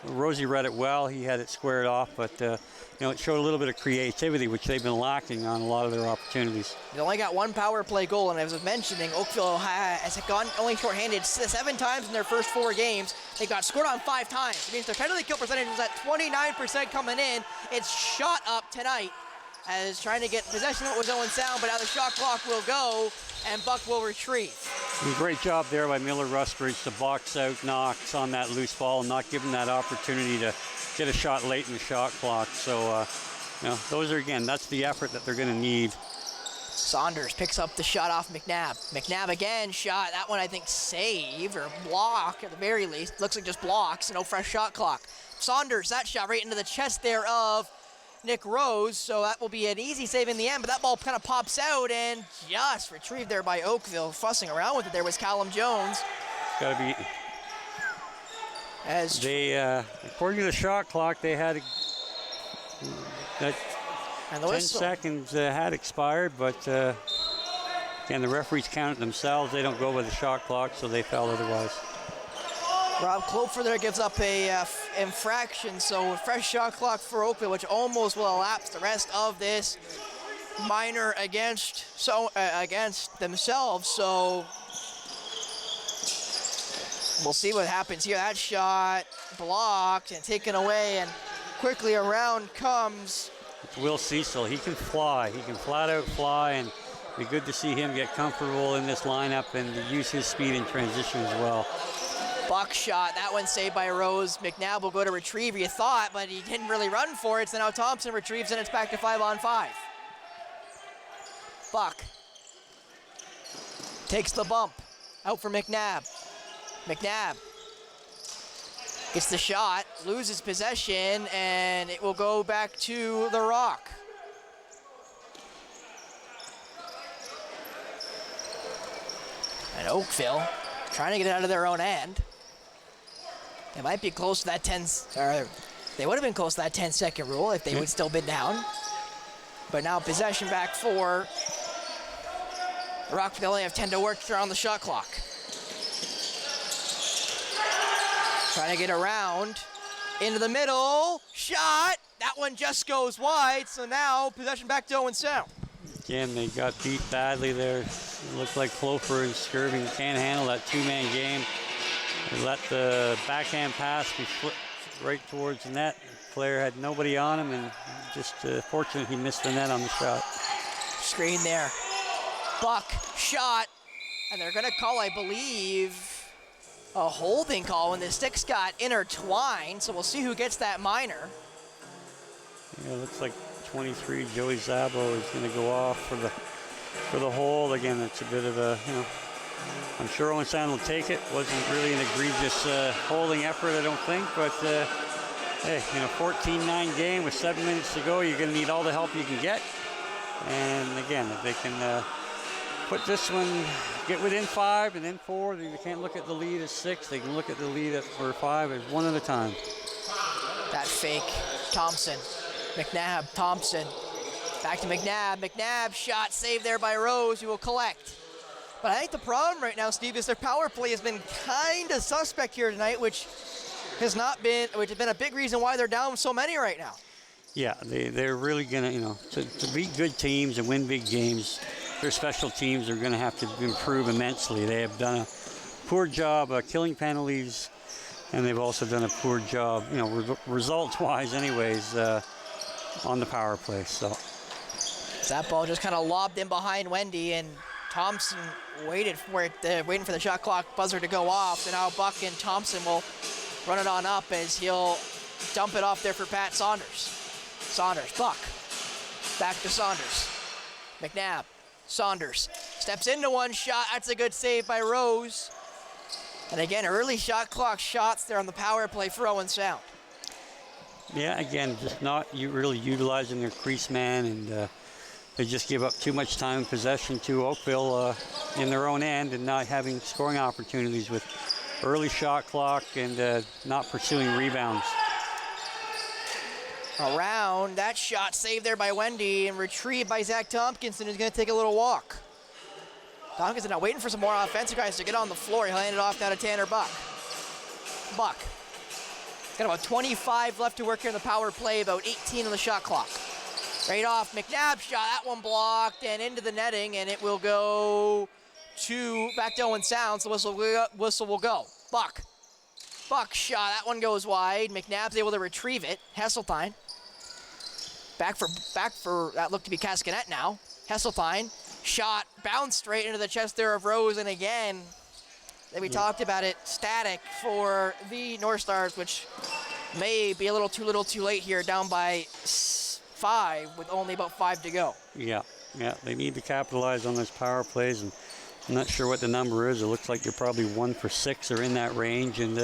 Rosie read it well. He had it squared off, but it showed a little bit of creativity, which they've been lacking on a lot of their opportunities. They only got 1 power play goal, and as I was mentioning, Oakville has gone only shorthanded 7 times in their first 4 games. They got scored on 5 times. It means their penalty kill percentage was at 29% coming in. It's shot up tonight as trying to get possession of it was Owen Sound, but now the shot clock will go, and Buck will retrieve. Great job there by Miller Rustridge to box out Knox on that loose ball and not give him that opportunity to get a shot late in the shot clock. So, those are, again, that's the effort that they're going to need. Saunders picks up the shot off McNabb. McNabb again, shot. That one, I think, save or block at the very least. Looks like just blocks, no fresh shot clock. Saunders, that shot right into the chest there of Nick Rose, so that will be an easy save in the end, but that ball kind of pops out and just retrieved there by Oakville. Fussing around with it there was Callum Jones. Got to be. As they, according to the shot clock, they had that 10 seconds had expired, but again, the referees count it themselves. They don't go by the shot clock, so they foul otherwise. Rob Kloepfer there gives up a infraction, so a fresh shot clock for Oakville, which almost will elapse the rest of this minor against themselves. So we'll see what happens here. That shot blocked and taken away, and quickly around comes Will Cecil. He can fly. He can flat out fly, and it'd be good to see him get comfortable in this lineup and to use his speed in transition as well. Buck shot, that one saved by Rose. McNabb will go to retrieve, you thought, but he didn't really run for it, so now Thompson retrieves and it's back to 5-on-5. Buck takes the bump, out for McNabb. McNabb gets the shot, loses possession, and it will go back to the Rock. And Oakville trying to get it out of their own end. They might be close to that 10, or they would have been close to that 10-second rule if they would still been down. But now possession back for the Rock. They only have 10 to work around the shot clock. Trying to get around into the middle, shot. That one just goes wide, so now possession back to Owen Sound. Again, they got beat badly there. It looked like Kloepfer and Skirving can't handle that 2-man game. They let the backhand pass be flipped right towards the net. The player had nobody on him, and just fortunate he missed the net on the shot. Screen there. Buck, shot, and they're going to call, I believe, a holding call when the sticks got intertwined, so we'll see who gets that minor. Yeah, it looks like 23, Joey Zabo is going to go off for the hold. Again, it's a bit of a, I'm sure Owen Sound will take it. Wasn't really an egregious holding effort, I don't think, but hey, in a 14-9 game with 7 minutes to go, you're going to need all the help you can get. And again, if they can put this one, get within 5 and then 4. They can't look at the lead as 6. They can look at the lead for 5 as one at a time. That fake, Thompson, McNabb, Thompson, back to McNabb. McNabb shot saved there by Rose, who will collect. But I think the problem right now, Steve, is their power play has been kind of suspect here tonight, which has been a big reason why they're down so many right now. Yeah, they're really going to, to beat good teams and win big games, their special teams are going to have to improve immensely. They have done a poor job killing penalties, and they've also done a poor job, results-wise anyways, on the power play. So that ball just kind of lobbed in behind Wendy, and Thompson waited for it, waiting for the shot clock buzzer to go off. So now Buck and Thompson will run it on up as he'll dump it off there for Pat Saunders. Saunders, Buck, back to Saunders. McNabb, Saunders, steps into one shot. That's a good save by Rose. And again, early shot clock shots there on the power play for Owen Sound. Yeah, again, just not really utilizing their crease man, and they just give up too much time and possession to Oakville in their own end, and not having scoring opportunities with early shot clock and not pursuing rebounds. Around, that shot saved there by Wendy and retrieved by Zach Tompkinson, who's going to take a little walk. Tompkinson now waiting for some more offensive guys to get on the floor. He'll hand it off now to Tanner Buck. Buck. Got about 25 left to work here in the power play, about 18 on the shot clock. Right off, McNabb shot, that one blocked and into the netting, and it will go back to Owen Sound, so whistle will go. Buck shot, that one goes wide. McNabb's able to retrieve it. Hesseltine. Back for that looked to be Cascanet now. Hesseltine, shot, bounced straight into the chest there of Rose, and again, we talked about it, static for the North Stars, which may be a little too late here, down by 5 with only about 5 to go. Yeah, they need to capitalize on those power plays, and I'm not sure what the number is. It looks like they're probably 1 for 6 or in that range, and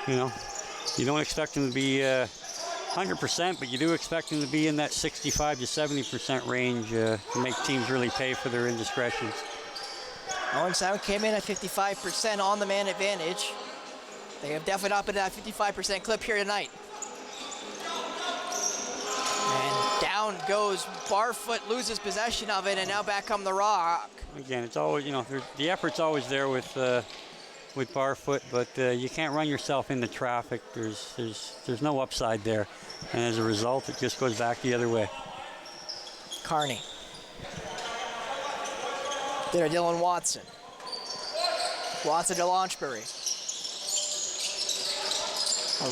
you don't expect them to be 100%, but you do expect them to be in that 65 to 70% range to make teams really pay for their indiscretions. Owen Sound came in at 55% on the man advantage. They have definitely not been at that 55% clip here tonight. And down goes Barfoot, loses possession of it, and now back come the Rock. Again, it's always, the effort's always there with Barfoot, but you can't run yourself into traffic. There's no upside there, and as a result, it just goes back the other way. Carney. There, Dylan Watson. Watson to Launchbury.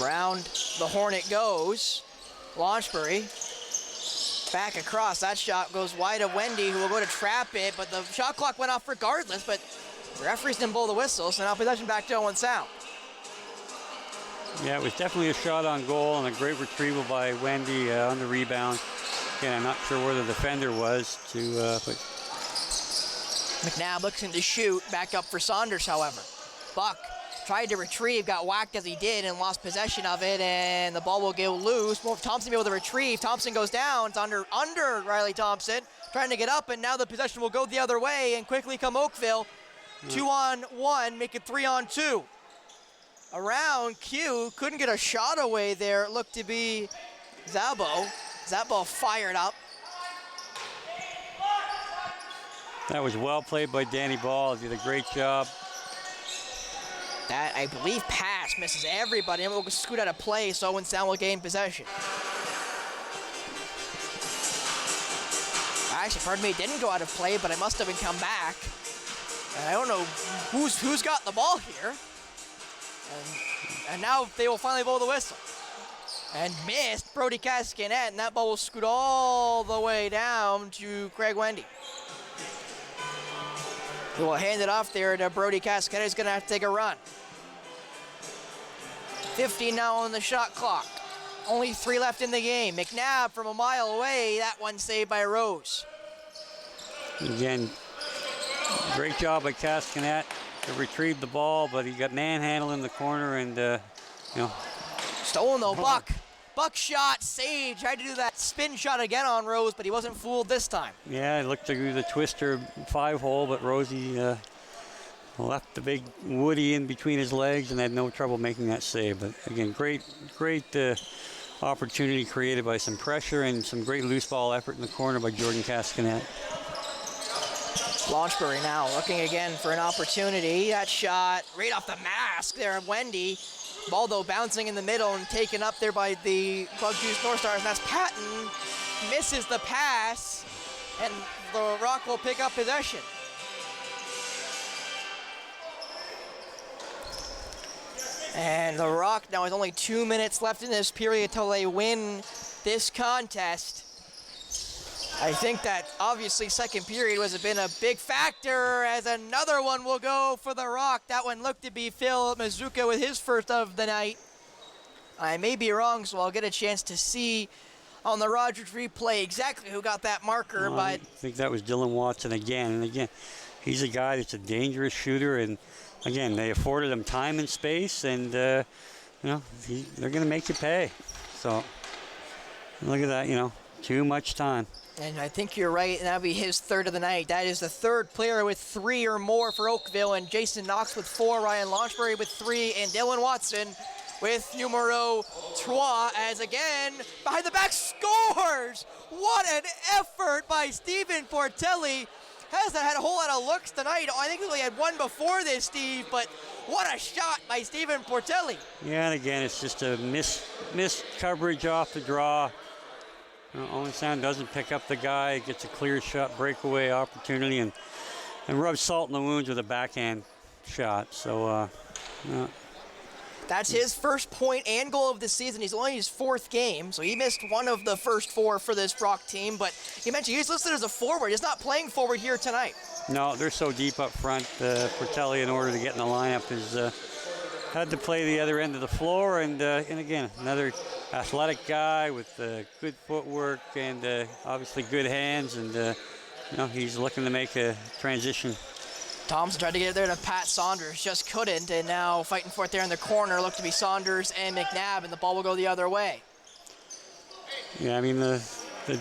Around the horn it goes. Launchbury. Back across. That shot goes wide of Wendy, who will go to trap it, but the shot clock went off regardless, but the referees didn't blow the whistle, so now possession back to Owen Sound. Yeah, it was definitely a shot on goal and a great retrieval by Wendy on the rebound. Again, I'm not sure where the defender was but McNabb looking to shoot, back up for Saunders, however. Buck tried to retrieve, got whacked as he did, and lost possession of it, and the ball will go loose. Thompson be able to retrieve. Thompson goes down. It's under Riley Thompson, trying to get up, and now the possession will go the other way, and quickly come Oakville. 2-on-1, make it 3-on-2. Around, Q couldn't get a shot away there. It looked to be Zabo. Zabo fired up. That was well played by Danny Ball. He did a great job. That, I believe, pass misses everybody, and will scoot out of play, so Owen Sound will gain possession. Actually, pardon me, it didn't go out of play, but it must have been come back. And I don't know who's got the ball here. And now they will finally blow the whistle. And missed Brody Cascanet, and that ball will scoot all the way down to Craig Wendy. He will hand it off there to Brody Cascanet. He's going to have to take a run. 15 now on the shot clock. Only 3 left in the game. McNabb from a mile away. That one saved by Rose. Again, great job by Cascanet to retrieve the ball, but he got manhandled in the corner and, Stolen though, Buck. Buckshot saved. Tried to do that spin shot again on Rose, but he wasn't fooled this time. Yeah, he looked to do the twister 5-hole, but Rosie left the big woody in between his legs and had no trouble making that save. But again, great opportunity created by some pressure and some great loose ball effort in the corner by Jordan Cascanet. Launchbury now looking again for an opportunity. That shot right off the mask there of Wendy. Ball though bouncing in the middle and taken up there by the Bug Juice North Stars. And that's Patton. Misses the pass, and the Rock will pick up possession. And the Rock now has only 2 minutes left in this period till they win this contest. I think that obviously second period has been a big factor, as another one will go for the Rock. That one looked to be Phil Mazuka with his first of the night. I may be wrong, so I'll get a chance to see on the Rogers replay exactly who got that marker. But I think that was Dylan Watson again. And again, he's a guy that's a dangerous shooter. And again, they afforded him time and space, and they're going to make you pay. So look at that, too much time. And I think you're right, and that'll be his third of the night. That is the third player with 3 or more for Oakville, and Jason Knox with 4, Ryan Launchbury with 3, and Dylan Watson with numero 3, as again, behind the back scores! What an effort by Stephen Portelli. Hasn't had a whole lot of looks tonight. I think we only had one before this, Steve, but what a shot by Stephen Portelli. Yeah, and again, it's just a missed coverage off the draw. Owen Sound doesn't pick up the guy, gets a clear shot, breakaway opportunity, and rubs salt in the wounds with a backhand shot. So, That's his first point and goal of the season. He's only his 4th game, so he missed one of the first 4 for this Rock team. But you mentioned he's listed as a forward. He's not playing forward here tonight. No, they're so deep up front. Portelli, in order to get in the lineup, has had to play the other end of the floor. And again, another athletic guy with good footwork and obviously good hands. And he's looking to make a transition. Thompson tried to get it there to Pat Saunders, just couldn't, and now fighting for it there in the corner. Looked to be Saunders and McNabb, and the ball will go the other way. Yeah, I mean, the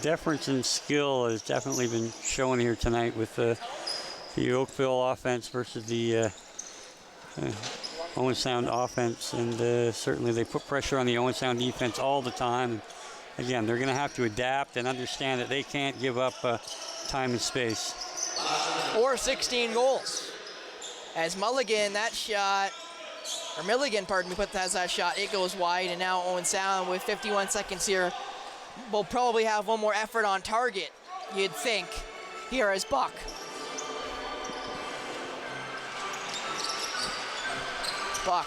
difference in skill has definitely been shown here tonight with the Oakville offense versus the Owen Sound offense, and certainly they put pressure on the Owen Sound defense all the time. And again, they're going to have to adapt and understand that they can't give up time and space. Or 16 goals. As Milligan, has that shot, it goes wide, and now Owen Sound with 51 seconds here will probably have one more effort on target, you'd think. Here is Buck. Buck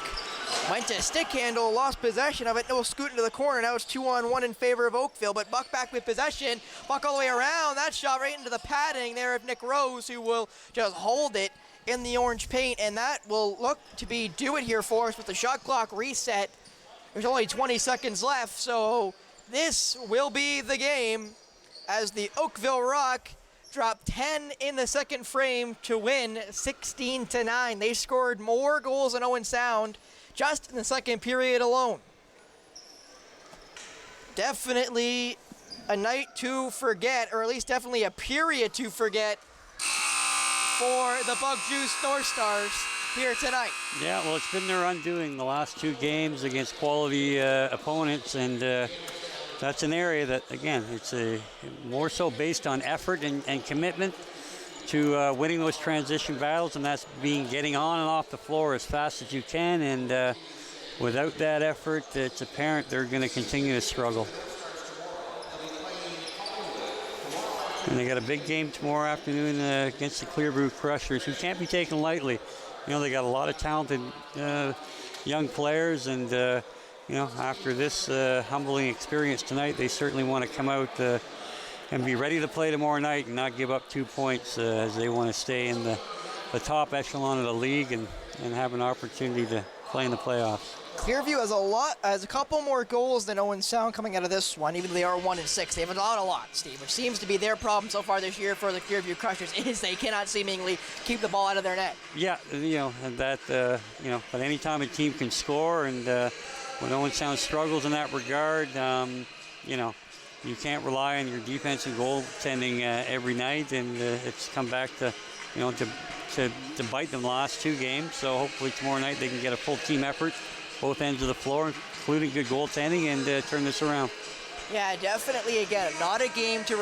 went to stick handle, lost possession of it, no scooting to the corner. Now it's 2-on-1 in favor of Oakville, but Buck back with possession. Buck all the way around. That shot right into the padding there of Nick Rose, who will just hold it in the orange paint, and that will look to be do it here for us with the shot clock reset. There's only 20 seconds left, so this will be the game as the Oakville Rock dropped 10 in the second frame to win 16-9. They scored more goals than Owen Sound just in the second period alone. Definitely a night to forget, or at least definitely a period to forget for the Bug Juice North Stars here tonight. Yeah, well, it's been their undoing the last 2 games against quality opponents, and that's an area that, again, it's more so based on effort and commitment to winning those transition battles, and that's getting on and off the floor as fast as you can. And without that effort, it's apparent they're going to continue to struggle. And they got a big game tomorrow afternoon against the Clearbrew Crushers, who can't be taken lightly. They got a lot of talented young players, and after this humbling experience tonight, they certainly want to come out and be ready to play tomorrow night and not give up 2 points as they want to stay in the top echelon of the league and have an opportunity to play in the playoffs. Clearview has a couple more goals than Owen Sound coming out of this one, even though they are 1-6. They have a lot, Steve, which seems to be their problem so far this year for the Clearview Crushers, is they cannot seemingly keep the ball out of their net. Yeah, and that, but anytime a team can score and when Owen Sound struggles in that regard, you can't rely on your defense and goaltending every night, and it's come back to bite them the last 2 games. So hopefully tomorrow night they can get a full team effort, both ends of the floor, including good goaltending, and turn this around. Yeah, definitely. Again, not a game to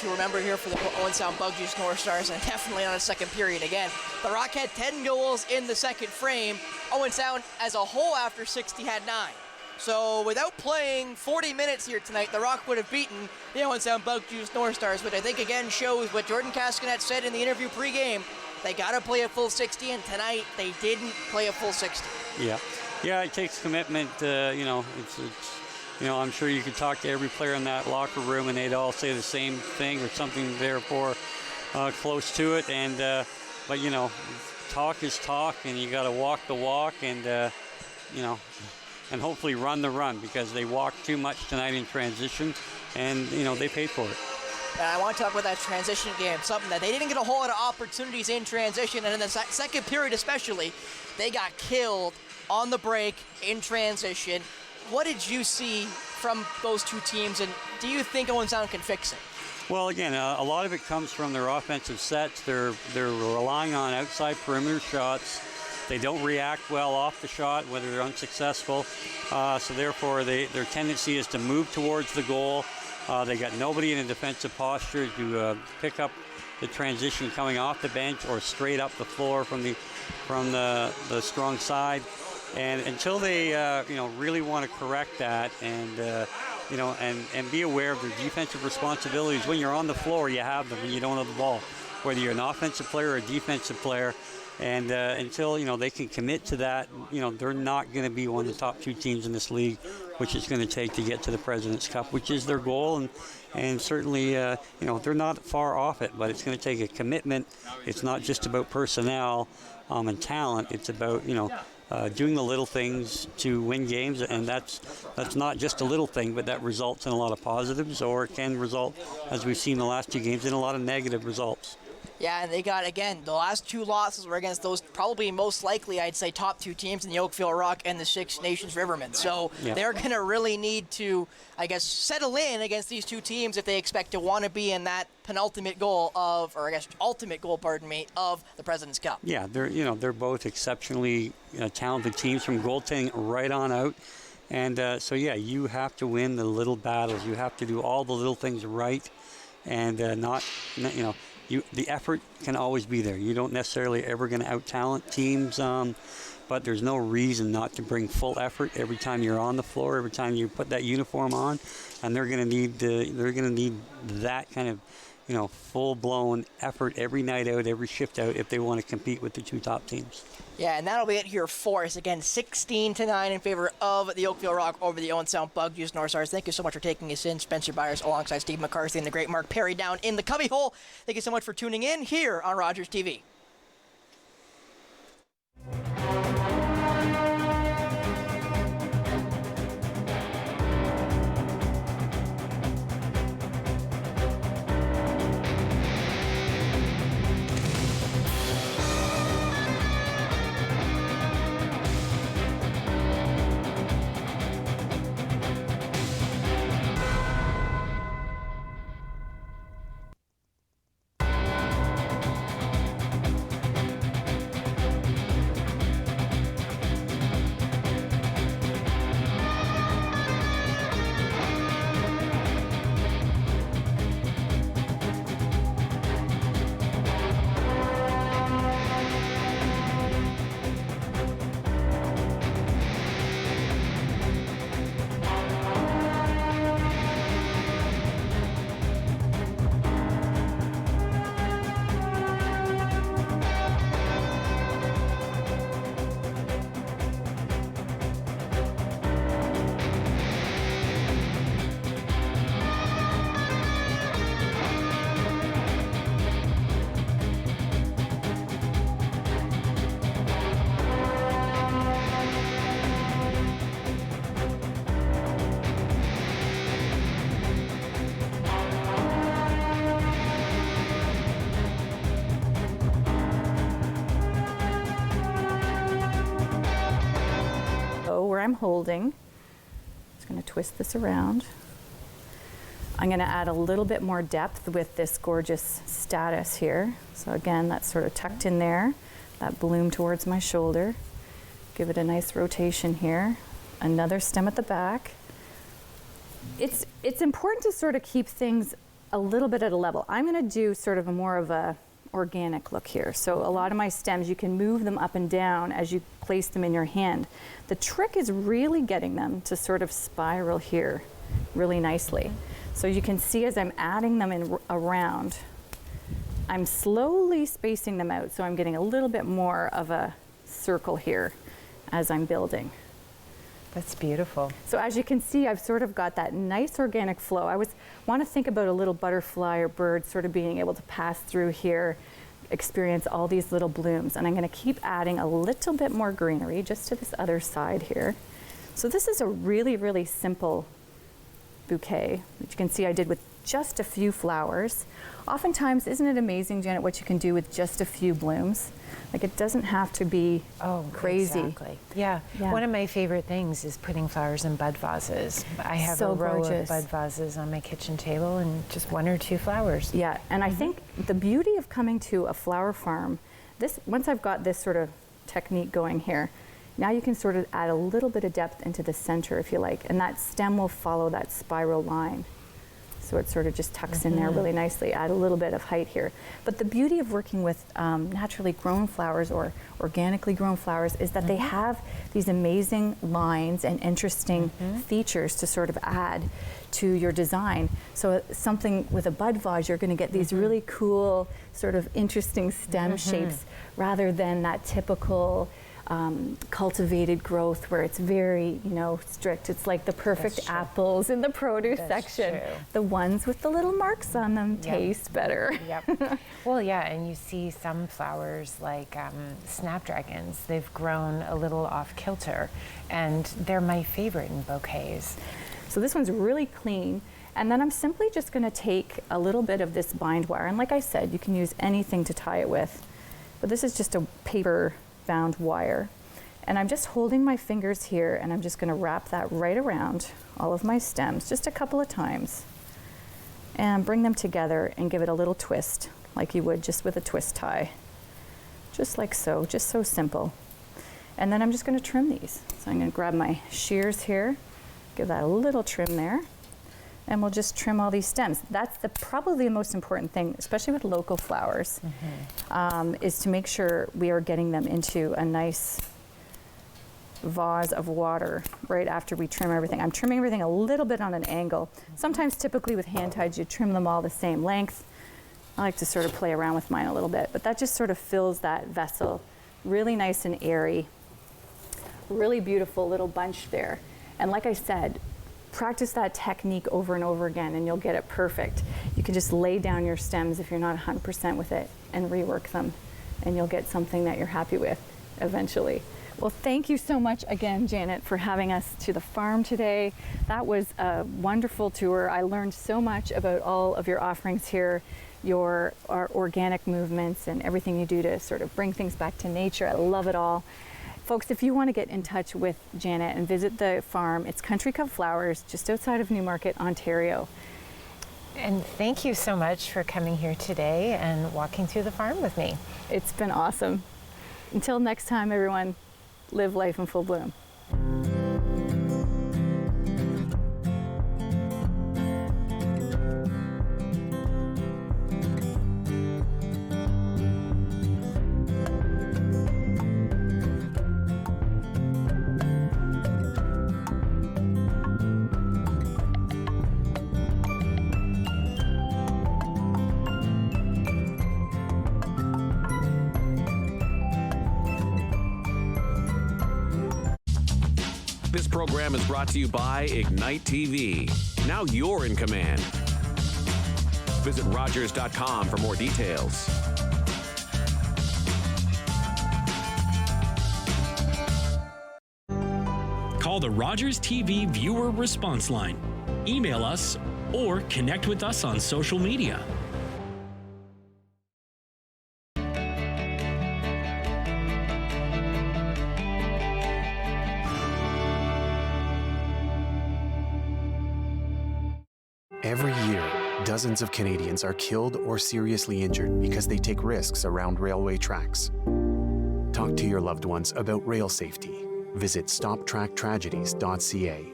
remember here for the Owen Sound Bug Juice North Stars, and definitely not a second period. Again, the Rock had 10 goals in the second frame. Owen Sound, as a whole, after 60, had 9. So without playing 40 minutes here tonight, the Rock would have beaten the Owen Sound Bug Juice North Stars, which I think again shows what Jordan Cascanet said in the interview pregame. They got to play a full 60, and tonight they didn't play a full 60. Yeah, it takes commitment. I'm sure you could talk to every player in that locker room, and they'd all say the same thing or something therefore close to it. And but talk is talk, and you got to walk the walk, and and hopefully run the run, because they walked too much tonight in transition, and they paid for it. And I want to talk about that transition game, something that they didn't get a whole lot of opportunities in transition, and in the second period especially, they got killed on the break in transition. What did you see from those two teams, and do you think Owen Sound can fix it? Well, again, a lot of it comes from their offensive sets. They're relying on outside perimeter shots. They don't react well off the shot, whether they're unsuccessful. So therefore, their tendency is to move towards the goal. They got nobody in a defensive posture to pick up the transition coming off the bench or straight up the floor from the strong side. And until they really want to correct that and be aware of their defensive responsibilities, when you're on the floor, you have them when you don't have the ball, whether you're an offensive player or a defensive player. And until they can commit to that, they're not going to be one of the top 2 teams in this league, which it's going to take to get to the President's Cup, which is their goal. And certainly, they're not far off it, but it's going to take a commitment. It's not just about personnel and talent. It's about doing the little things to win games, and that's not just a little thing, but that results in a lot of positives, or it can result, as we've seen the last 2 games, in a lot of negative results. Yeah, and they got, again, the last 2 losses were against those probably most likely, I'd say, top 2 teams in the Oakville Rock and the Six Nations Rivermen. So they're going to really need to, I guess, settle in against these 2 teams if they expect to want to be in that penultimate goal of, or I guess ultimate goal, of the President's Cup. Yeah, they're both exceptionally talented teams from goaltending right on out. And you have to win the little battles. You have to do all the little things right, and the effort can always be there. You don't necessarily ever going to out-talent teams, but there's no reason not to bring full effort every time you're on the floor, every time you put that uniform on, and they're going to need that kind of full-blown effort every night out, every shift out, if they want to compete with the 2 top teams. Yeah, and that'll be it here for us. Again, 16-9 in favor of the Oakville Rock over the Owen Sound Bug Juice North Stars. Thank you so much for taking us in. Spencer Byers alongside Steve McCarthy and the great Mark Perry down in the cubbyhole. Thank you so much for tuning in here on Rogers TV. where I'm holding. Just going to twist this around. I'm going to add a little bit more depth with this gorgeous status here. So again, that's sort of tucked in there, that bloom towards my shoulder. Give it a nice rotation here. Another stem at the back. It's important to sort of keep things a little bit at a level. I'm going to do sort of a more of a organic look here. So a lot of my stems, you can move them up and down as you place them in your hand. The trick is really getting them to sort of spiral here really nicely. So you can see as I'm adding them in around, I'm slowly spacing them out. So I'm getting a little bit more of a circle here as I'm building. That's beautiful. So as you can see, I've sort of got that nice organic flow. I want to think about a little butterfly or bird sort of being able to pass through here, experience all these little blooms. And I'm going to keep adding a little bit more greenery just to this other side here. So this is a really, really simple bouquet, which you can see I did with just a few flowers. Oftentimes, isn't it amazing, Janet, what you can do with just a few blooms? Like, it doesn't have to be crazy. Exactly. Yeah. One of my favorite things is putting flowers in bud vases. I have a row of bud vases on my kitchen table and just 1 or 2 flowers. Yeah, and I think the beauty of coming to a flower farm, once I've got this sort of technique going here, now you can sort of add a little bit of depth into the center if you like, and that stem will follow that spiral line. So it sort of just tucks in there really nicely, add a little bit of height here. But the beauty of working with naturally grown flowers or organically grown flowers is that they have these amazing lines and interesting features to sort of add to your design. So something with a bud vase, you're going to get these really cool, sort of interesting stem shapes rather than that typical cultivated growth where it's very, strict. It's like the perfect apples in the produce section. True. The ones with the little marks on them taste better. Yep. Well, yeah, and you see some flowers like snapdragons. They've grown a little off kilter, and they're my favorite in bouquets. So this one's really clean. And then I'm simply just going to take a little bit of this bind wire. And like I said, you can use anything to tie it with. But this is just a paper bound wire. And I'm just holding my fingers here and I'm just going to wrap that right around all of my stems just a couple of times and bring them together and give it a little twist like you would just with a twist tie. Just like so, just so simple. And then I'm just going to trim these. So I'm going to grab my shears here, give that a little trim there, and we'll just trim all these stems. That's probably the most important thing, especially with local flowers, is to make sure we are getting them into a nice vase of water right after we trim everything. I'm trimming everything a little bit on an angle. Sometimes typically with hand ties, you trim them all the same length. I like to sort of play around with mine a little bit, but that just sort of fills that vessel really nice and airy. Really beautiful little bunch there. And like I said, practice that technique over and over again and you'll get it perfect. You can just lay down your stems if you're not 100% with it and rework them and you'll get something that you're happy with eventually. Well, thank you so much again, Janet, for having us to the farm today. That was a wonderful tour. I learned so much about all of your offerings here, your organic movements and everything you do to sort of bring things back to nature. I love it all. Folks, if you want to get in touch with Janet and visit the farm, it's Country Club Flowers, just outside of Newmarket, Ontario. And thank you so much for coming here today and walking through the farm with me. It's been awesome. Until next time, everyone, live life in full bloom. This program is brought to you by Ignite TV. Now you're in command. Visit Rogers.com for more details. Call the Rogers TV viewer response line, email us, or connect with us on social media. Every year, dozens of Canadians are killed or seriously injured because they take risks around railway tracks. Talk to your loved ones about rail safety. Visit stoptracktragedies.ca.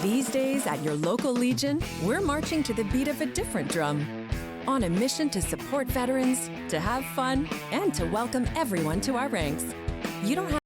These days at your local Legion, we're marching to the beat of a different drum. On a mission to support veterans, to have fun, and to welcome everyone to our ranks. You don't have